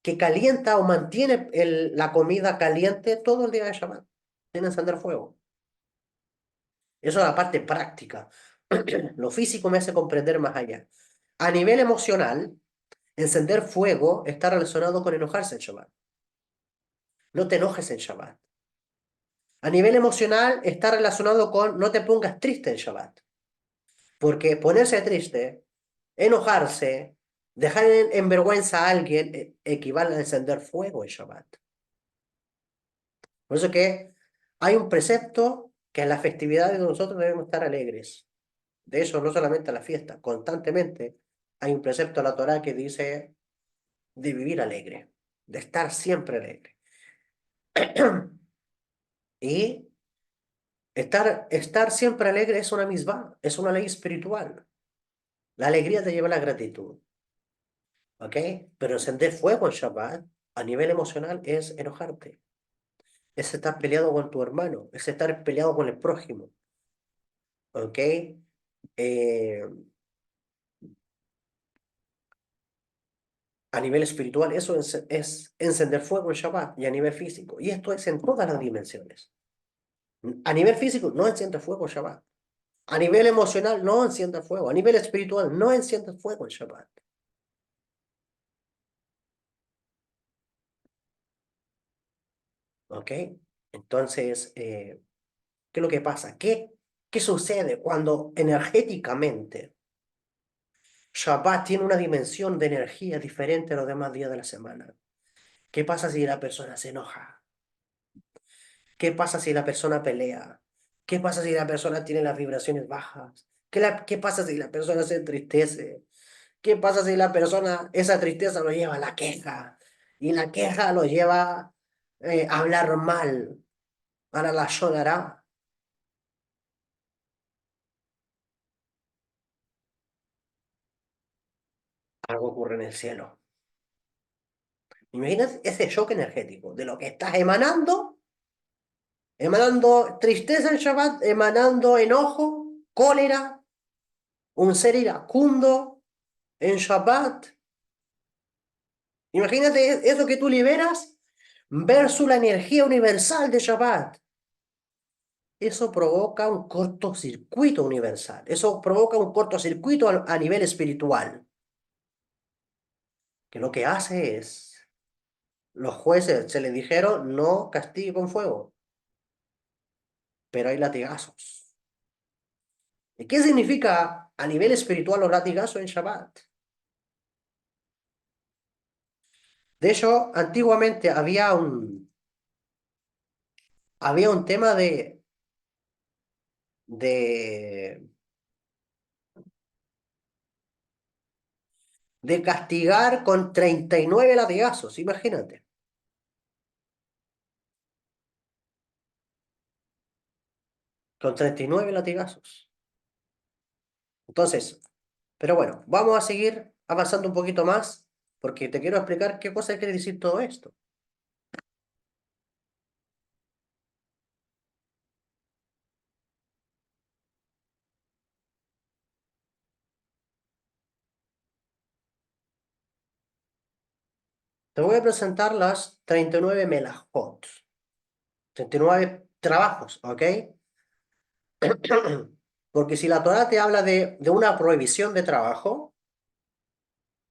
que calienta o mantiene la comida caliente todo el día de Shabbat. Tienen encender fuego. Eso es la parte práctica. Lo físico me hace comprender más allá. A nivel emocional, encender fuego está relacionado con enojarse en Shabbat. No te enojes en Shabbat. A nivel emocional está relacionado con no te pongas triste en Shabbat. Porque ponerse triste, enojarse, dejar en vergüenza a alguien equivale a encender fuego en Shabbat. Por eso que hay un precepto que en las festividades nosotros debemos estar alegres. De eso no solamente a la fiesta, constantemente hay un precepto de la Torá que dice de vivir alegre, de estar siempre alegre. Y estar siempre alegre es una misma, es una ley espiritual. La alegría te lleva a la gratitud. ¿Ok? Pero encender fuego en Shabbat a nivel emocional es enojarte, es estar peleado con tu hermano, es estar peleado con el prójimo. ¿Ok? Eh, a nivel espiritual eso es encender fuego en Shabbat y a nivel físico. Y esto es en todas las dimensiones. A nivel físico no enciende fuego en Shabbat. A nivel emocional no enciende fuego. A nivel espiritual no enciende fuego en Shabbat. ¿Ok? Entonces, ¿qué es lo que pasa? ¿Qué sucede cuando energéticamente Shabbat tiene una dimensión de energía diferente a los demás días de la semana? ¿Qué pasa si la persona se enoja? ¿Qué pasa si la persona pelea? ¿Qué pasa si la persona tiene las vibraciones bajas? ¿Qué pasa si la persona se entristece? ¿Qué pasa si la persona, esa tristeza lo lleva a la queja? Y la queja lo lleva a hablar mal, a la lashon algo ocurre en el cielo. Imagínate ese shock energético de lo que estás emanando tristeza en Shabbat, emanando enojo, cólera, un ser iracundo en Shabbat. Imagínate eso que tú liberas versus la energía universal de Shabbat. Eso provoca un cortocircuito universal. Eso provoca un cortocircuito a nivel espiritual. Que lo que hace es, los jueces se les dijeron no castigue con fuego, pero hay latigazos. ¿Y qué significa a nivel espiritual los latigazos en Shabbat? De hecho, antiguamente había un tema de, de castigar con 39 latigazos, imagínate, con 39 latigazos. Entonces, pero bueno, vamos a seguir avanzando un poquito más porque te quiero explicar qué cosa quiere decir todo esto. Te voy a presentar las 39 melajot, 39 trabajos, ¿ok? Porque si la Torá te habla de una prohibición de trabajo,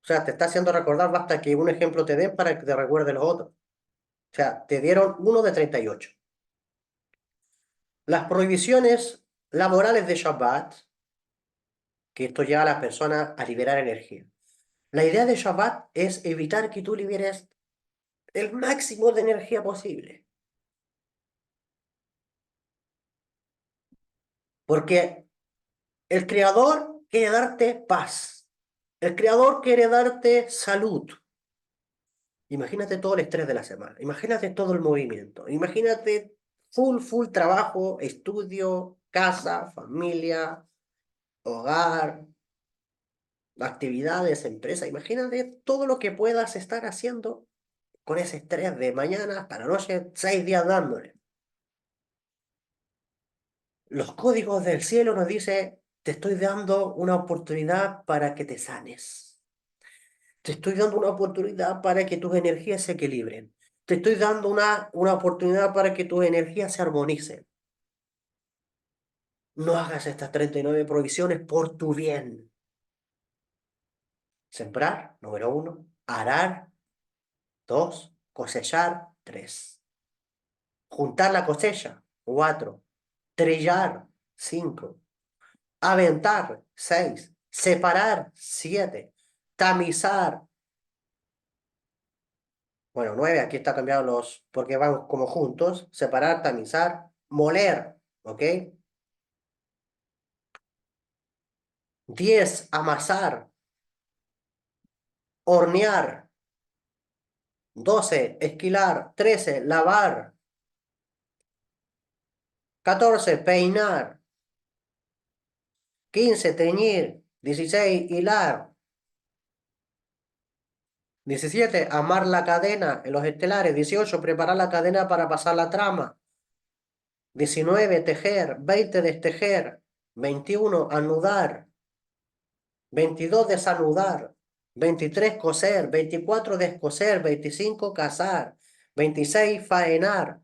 o sea, te está haciendo recordar, basta que un ejemplo te den para que te recuerde los otros. O sea, te dieron uno de 38. Las prohibiciones laborales de Shabbat, que esto lleva a las personas a liberar energía. La idea de Shabbat es evitar que tú liberes el máximo de energía posible. Porque el Creador quiere darte paz. El Creador quiere darte salud. Imagínate todo el estrés de la semana. Imagínate todo el movimiento. Imagínate full trabajo, estudio, casa, familia, hogar, actividades, empresa. Imagínate todo lo que puedas estar haciendo con ese estrés de mañana hasta la noche, 6 días dándole. Los códigos del cielo nos dicen, te estoy dando una oportunidad para que te sanes. Te estoy dando una oportunidad para que tus energías se equilibren. Te estoy dando una oportunidad para que tus energías se armonicen. No hagas estas 39 provisiones por tu bien. Sembrar, número 1. Arar, 2. Cosechar, 3. Juntar la cosecha, 4. Trillar, 5. Aventar, 6. Separar, 7. Tamizar, bueno, 9, aquí está cambiado porque van como juntos. Separar, tamizar, moler, ¿ok? 10, amasar, hornear. 12, esquilar. 13, lavar. 14, peinar. 15, teñir. 16, hilar. 17, amar la cadena en los estelares. 18, preparar la cadena para pasar la trama. 19, tejer. 20, destejer. 21, anudar. 22, desanudar. 23, coser. 24, descoser. 25, casar. 26, faenar.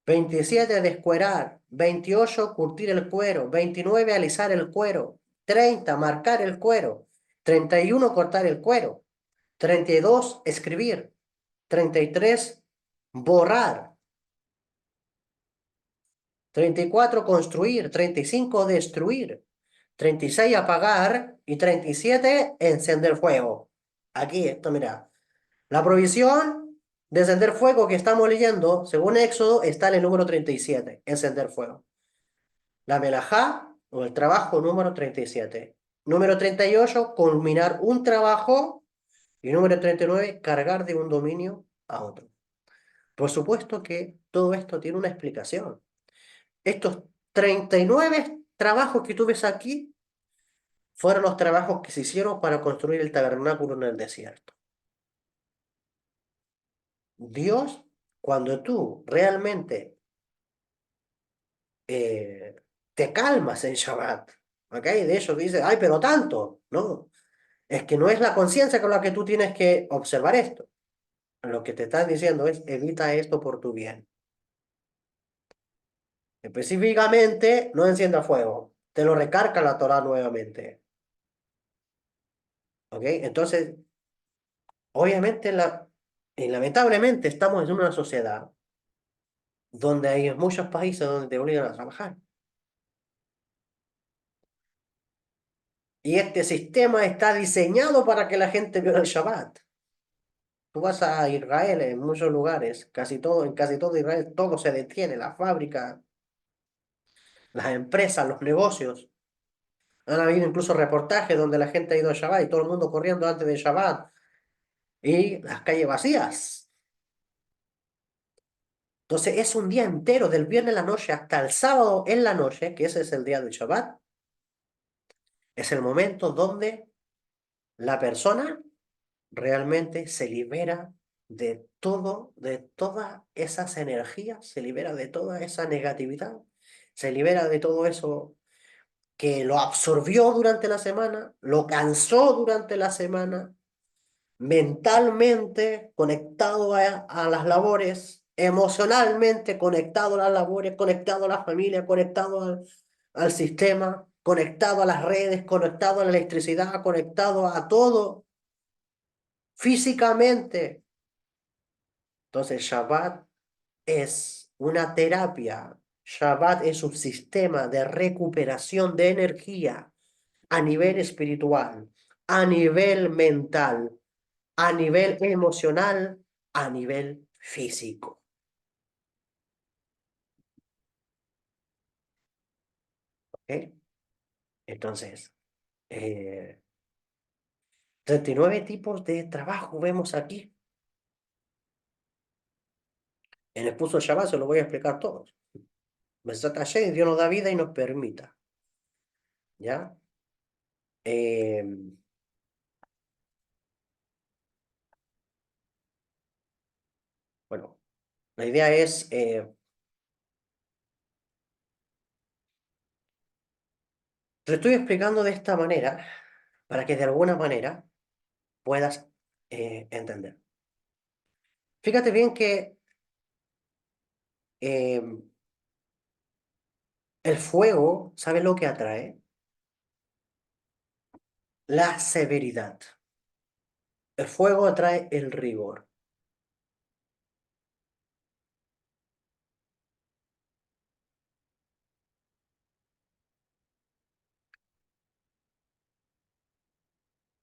27, descuerar. 28, curtir el cuero. 29, alisar el cuero. 30, marcar el cuero. 31, cortar el cuero. 32, escribir. 33, borrar. 34, construir. 35, destruir. 36, apagar. Y 37, encender fuego. Aquí, esto, mira. La provisión de encender fuego que estamos leyendo, según Éxodo, está en el número 37, encender fuego. La melajá, o el trabajo número 37. Número 38, culminar un trabajo. Y número 39, cargar de un dominio a otro. Por supuesto que todo esto tiene una explicación. Estos 39 trabajos que tú ves aquí fueron los trabajos que se hicieron para construir el tabernáculo en el desierto. Dios, cuando tú realmente eh, te calmas en Shabbat, ¿ok? De hecho dices, ay, pero tanto, ¿no? Es que no es la conciencia con la que tú tienes que observar esto. Lo que te están diciendo es, evita esto por tu bien. Específicamente, no encienda fuego. Te lo recarga la Torah nuevamente. ¿Ok? Entonces, obviamente, y lamentablemente estamos en una sociedad donde hay muchos países donde te obligan a trabajar. Y este sistema está diseñado para que la gente viole el Shabbat. Tú vas a Israel en muchos lugares, en casi todo Israel, todo se detiene, la fábrica, las empresas, los negocios. Han habido incluso reportajes donde la gente ha ido a Shabbat y todo el mundo corriendo antes de Shabbat y las calles vacías. Entonces es un día entero, del viernes en la noche hasta el sábado en la noche, que ese es el día del Shabbat, es el momento donde la persona realmente se libera de todo, de todas esas energías, se libera de toda esa negatividad, se libera de todo eso que lo absorbió durante la semana, lo cansó durante la semana, mentalmente conectado a las labores, emocionalmente conectado a las labores, conectado a la familia, conectado al sistema, conectado a las redes, conectado a la electricidad, conectado a todo, físicamente. Entonces, Shabbat es una terapia. Shabbat es un sistema de recuperación de energía a nivel espiritual, a nivel mental, a nivel emocional, a nivel físico. ¿Ok? Entonces, eh, 39 tipos de trabajo vemos aquí. En el curso de Shabbat se lo voy a explicar todos. Besat Hashem, Dios nos da vida y nos permita. ¿Ya? Eh, bueno, la idea es, te estoy explicando de esta manera para que de alguna manera puedas entender. Fíjate bien que eh, el fuego, ¿sabes lo que atrae? La severidad. El fuego atrae el rigor.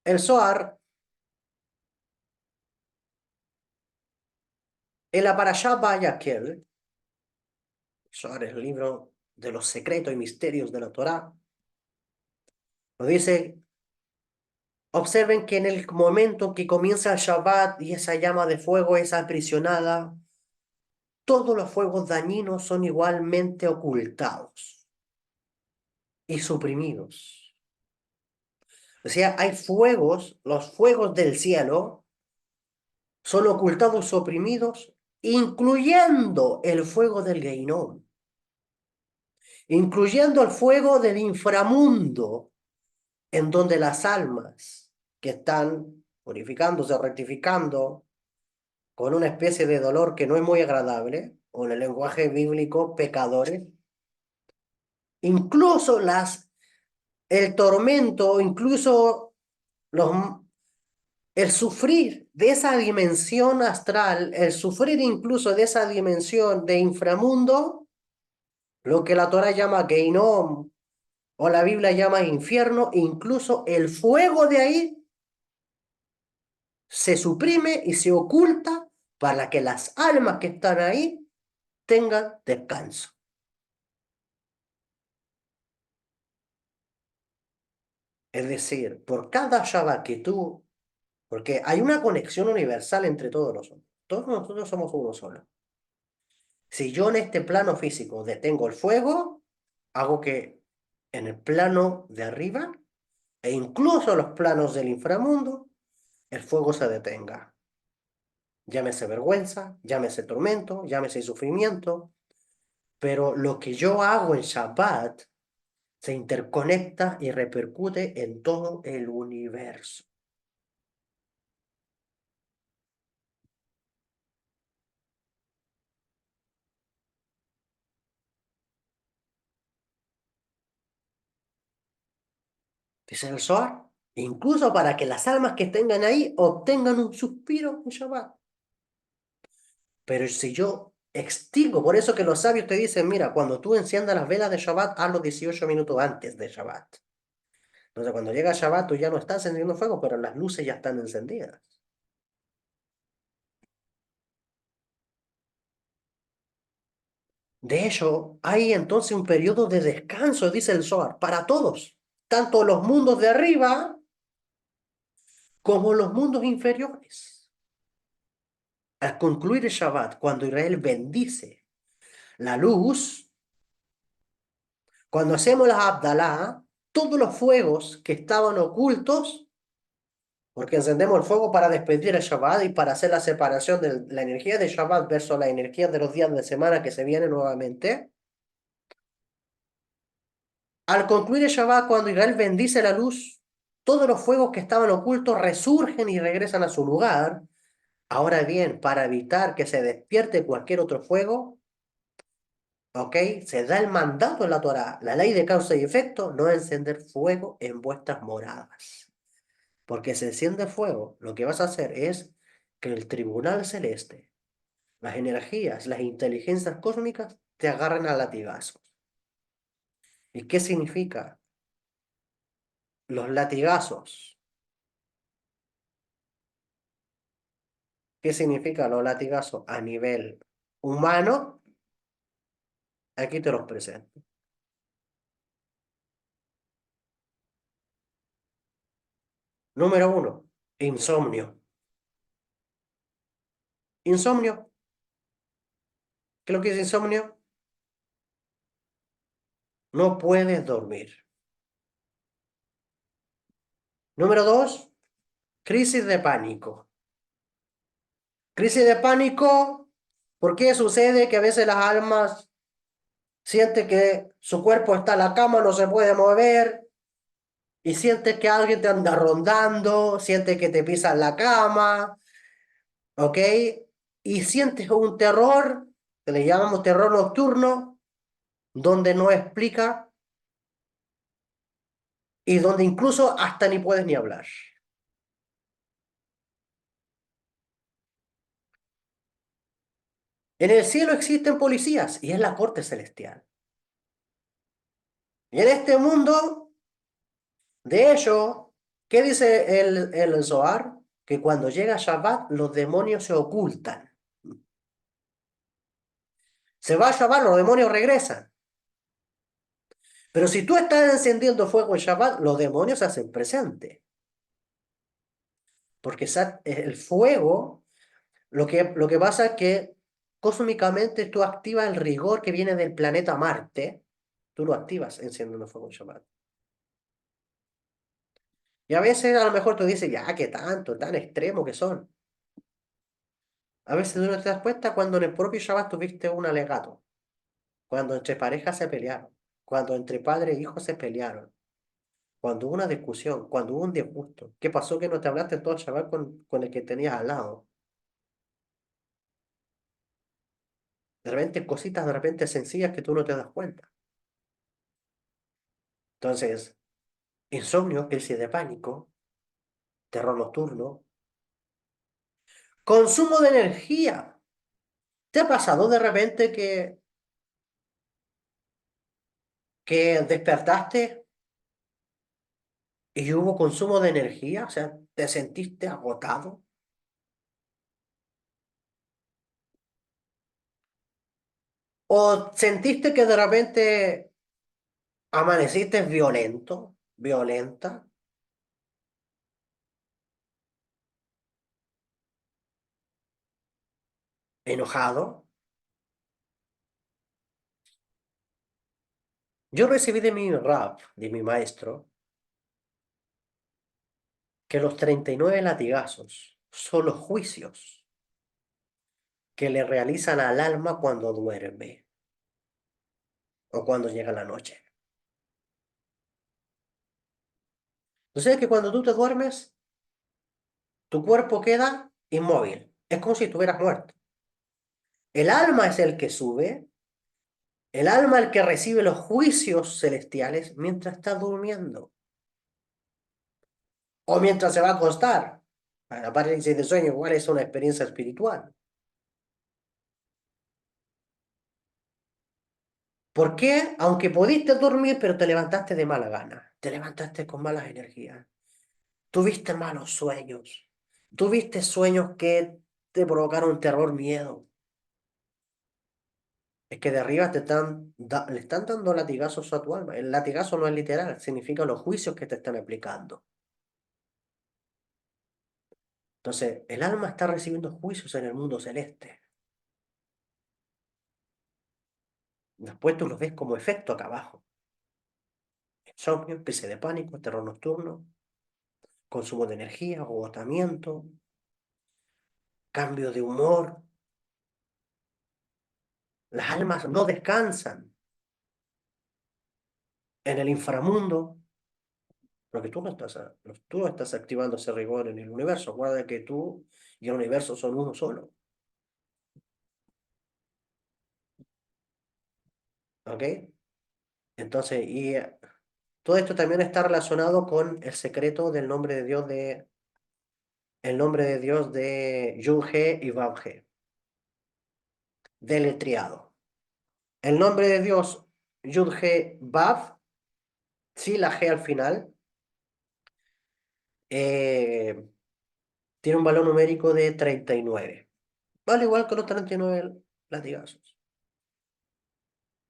El Zohar, en la Parashá Vayakhel, Zohar es el libro de los secretos y misterios de la Torá, lo dice, observen que en el momento que comienza el Shabbat y esa llama de fuego es aprisionada, todos los fuegos dañinos son igualmente ocultados y suprimidos. O sea, hay fuegos, los fuegos del cielo son ocultados y suprimidos, incluyendo el fuego del Geinón, incluyendo el fuego del inframundo, en donde las almas que están purificándose, rectificando, con una especie de dolor que no es muy agradable, o en el lenguaje bíblico, pecadores, incluso el tormento, incluso los, el sufrir de esa dimensión astral, el sufrir incluso de esa dimensión de inframundo, lo que la Torah llama Geinom o la Biblia llama infierno, incluso el fuego de ahí se suprime y se oculta para que las almas que están ahí tengan descanso. Es decir, por cada Shabbat que tú, porque hay una conexión universal entre todos nosotros. Todos nosotros somos uno solo. Si yo en este plano físico detengo el fuego, hago que en el plano de arriba e incluso los planos del inframundo, el fuego se detenga. Llámese vergüenza, llámese tormento, llámese sufrimiento, pero lo que yo hago en Shabbat se interconecta y repercute en todo el universo. Dice el Zohar, incluso para que las almas que tengan ahí obtengan un suspiro en Shabbat. Pero si yo extingo, por eso que los sabios te dicen, mira, cuando tú enciendas las velas de Shabbat, hazlo 18 minutos antes de Shabbat. Entonces, cuando llega Shabbat, tú ya no estás encendiendo fuego, pero las luces ya están encendidas. De hecho, hay entonces un periodo de descanso, dice el Zohar, para todos, tanto los mundos de arriba como los mundos inferiores. Al concluir el Shabbat, cuando Israel bendice la luz, cuando hacemos las Abdalá, todos los fuegos que estaban ocultos, porque encendemos el fuego para despedir el Shabbat y para hacer la separación de la energía de Shabbat versus la energía de los días de semana que se viene nuevamente. Al concluir el Shabbat, cuando Israel bendice la luz, todos los fuegos que estaban ocultos resurgen y regresan a su lugar. Ahora bien, para evitar que se despierte cualquier otro fuego, ¿ok? Se da el mandato en la Torá, la ley de causa y efecto, no encender fuego en vuestras moradas. Porque si enciende fuego, lo que vas a hacer es que el tribunal celeste, las energías, las inteligencias cósmicas, te agarren a latigazos. ¿Y qué significa? Los latigazos. ¿Qué significa los latigazos a nivel humano? Aquí te los presento. Número uno, insomnio. Insomnio. ¿Qué es lo que es insomnio? No puedes dormir. Número dos, crisis de pánico. Crisis de pánico, ¿por qué sucede que a veces las almas sienten que su cuerpo está en la cama, no se puede mover, y sientes que alguien te anda rondando, sientes que te pisan la cama, ¿ok? Y sientes un terror, que le llamamos terror nocturno, donde no explica y donde incluso hasta ni puedes ni hablar. En el cielo existen policías y es la corte celestial. Y en este mundo, de hecho, ¿qué dice el Zohar? Que cuando llega Shabbat, los demonios se ocultan. Se va Shabbat, los demonios regresan. Pero si tú estás encendiendo fuego en Shabbat, los demonios se hacen presentes. Porque el fuego, lo que pasa es que cósmicamente tú activas el rigor que viene del planeta Marte. Tú lo activas encendiendo fuego en Shabbat. Y a veces a lo mejor tú dices, ya, qué tanto, tan extremo que son. A veces tú no te das cuenta cuando en el propio Shabbat tuviste un alegato, cuando entre parejas se pelearon, cuando entre padre e hijo se pelearon, cuando hubo una discusión, cuando hubo un disgusto. ¿Qué pasó que no te hablaste todo el Shabbat con el que tenías al lado? De repente cositas de repente sencillas que tú no te das cuenta. Entonces, insomnio, crisis de pánico, terror nocturno, consumo de energía. ¿Te ha pasado de repente que despertaste y hubo consumo de energía? O sea, ¿te sentiste agotado? ¿O sentiste que de repente amaneciste violento, violenta, enojado? Yo recibí de mi rap, de mi maestro, que los 39 latigazos son los juicios que le realizan al alma cuando duerme o cuando llega la noche. ¿Tú sabes que cuando tú te duermes, tu cuerpo queda inmóvil? Es como si estuvieras muerto. El alma es el que sube, el alma el que recibe los juicios celestiales mientras está durmiendo o mientras se va a acostar. La parálisis de sueño igual es una experiencia espiritual. ¿Por qué? Aunque pudiste dormir, pero te levantaste de mala gana, te levantaste con malas energías, tuviste malos sueños, tuviste sueños que te provocaron terror, miedo. Es que de arriba le están dando latigazos a tu alma. El latigazo no es literal, significa los juicios que te están aplicando. Entonces, el alma está recibiendo juicios en el mundo celeste. Después tú los ves como efecto acá abajo. Insomnio, especie de pánico, terror nocturno, consumo de energía, agotamiento, cambio de humor. Las almas no descansan en el inframundo. Porque tú no estás activando ese rigor en el universo. Acuérdate que tú y el universo son uno solo. ¿Ok? Entonces, todo esto también está relacionado con el secreto del nombre de Dios el nombre de Dios de Yud-He y Vav-He, deletreado. El nombre de Dios Yud-He Vav, sí, la G al final, eh, tiene un valor numérico de 39. Vale igual que los 39 latigazos.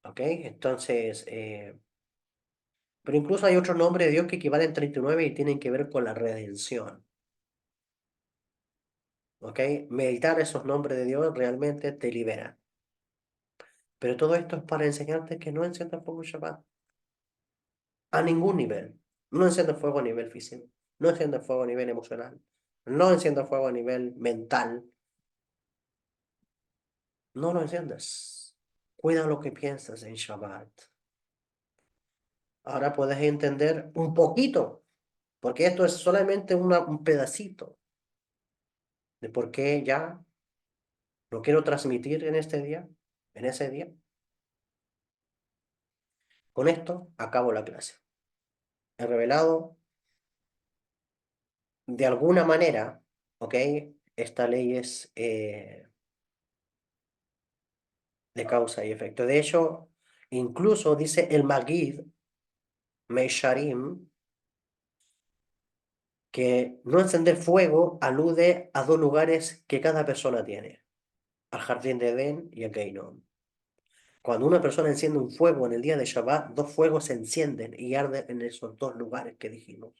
¿Ok? Entonces, pero incluso hay otros nombres de Dios que equivalen a 39 y tienen que ver con la redención. ¿Ok? Meditar esos nombres de Dios realmente te libera. Pero todo esto es para enseñarte que no enciendas fuego Shabbat a ningún nivel. No enciendas fuego a nivel físico, no enciendas fuego a nivel emocional, no enciendas fuego a nivel mental, no lo enciendas. Cuida lo que piensas en Shabbat. Ahora puedes entender un poquito, porque esto es solamente un pedacito de por qué ya lo quiero transmitir en este día, en ese día. Con esto acabo la clase. He revelado de alguna manera, ¿ok? Esta ley es de causa y efecto. De hecho, incluso dice el Magid, Meisharim, que no encender fuego alude a dos lugares que cada persona tiene, al jardín de Edén y al Geinom. Cuando una persona enciende un fuego en el día de Shabbat, dos fuegos se encienden y arden en esos dos lugares que dijimos.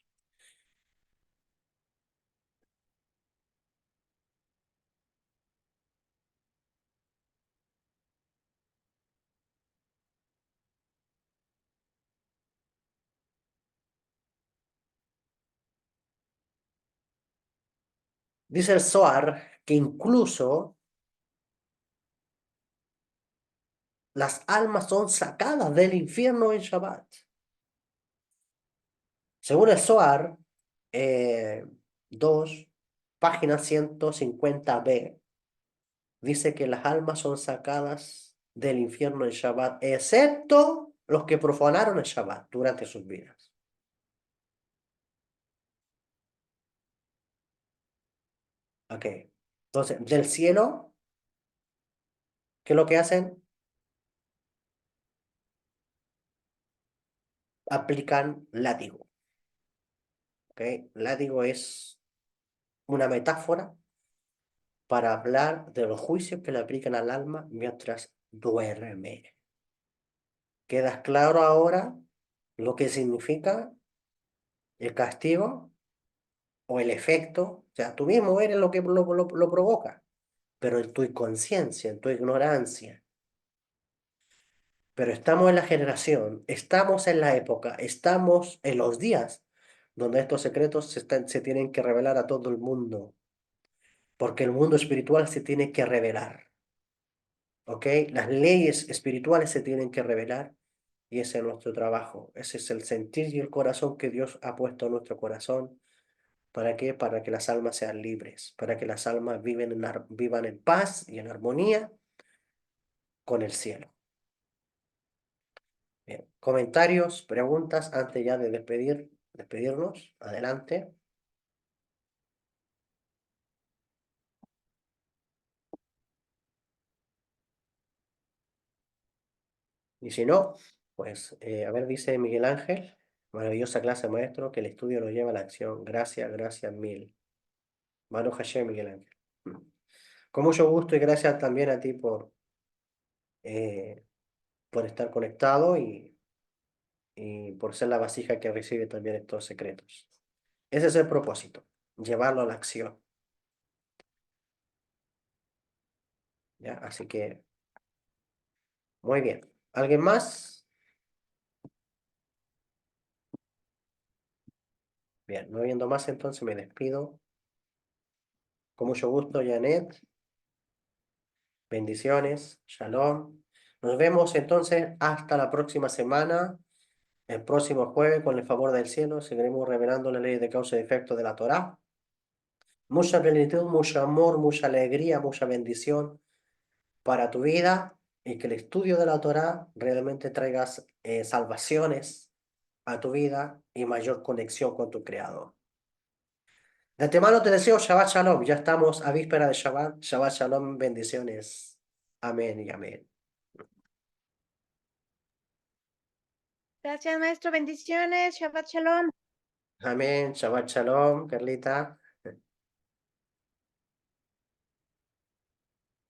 Dice el Zohar que incluso las almas son sacadas del infierno en Shabbat. Según el Zohar, eh, 2, página 150b, dice que las almas son sacadas del infierno en Shabbat, excepto los que profanaron el Shabbat durante sus vidas. Ok. Entonces, del cielo, ¿qué es lo que hacen? Aplican látigo. ¿Ok? Látigo es una metáfora para hablar de los juicios que le aplican al alma mientras duerme. ¿Queda claro ahora lo que significa el castigo o el efecto? O sea, tú mismo eres lo que lo provoca, pero en tu inconsciencia, en tu ignorancia. Pero estamos en la generación, estamos en la época, estamos en los días donde estos secretos se tienen que revelar a todo el mundo, porque el mundo espiritual se tiene que revelar, ¿ok? Las leyes espirituales se tienen que revelar y ese es nuestro trabajo, ese es el sentir y el corazón que Dios ha puesto en nuestro corazón. ¿Para qué? Para que las almas sean libres, para que las almas vivan en paz y en armonía con el cielo. Bien. Comentarios, preguntas antes ya de despedirnos. Adelante. Y si no, pues, a ver, dice Miguel Ángel, maravillosa clase, maestro, que el estudio nos lleva a la acción. Gracias, gracias mil. Baruch Hashem, Miguel Ángel. Con mucho gusto y gracias también a ti eh, por estar conectado y por ser la vasija que recibe también estos secretos. Ese es el propósito, llevarlo a la acción. ¿Ya? Así que, muy bien. ¿Alguien más? Bien, no viendo más, entonces me despido. Con mucho gusto, Janet. Bendiciones. Shalom. Nos vemos entonces hasta la próxima semana El próximo jueves, con el favor del cielo, seguiremos revelando la ley de causa y efecto de la Torá. Mucha plenitud, mucho amor, mucha alegría, mucha bendición para tu vida y que el estudio de la Torá realmente traiga salvaciones a tu vida y mayor conexión con tu Creador. De antemano te deseo Shabbat Shalom. Ya estamos a víspera de Shabbat. Shabbat Shalom, bendiciones. Amén y amén. Gracias, maestro. Bendiciones. Shabbat Shalom. Amén. Shabbat Shalom, Carlita.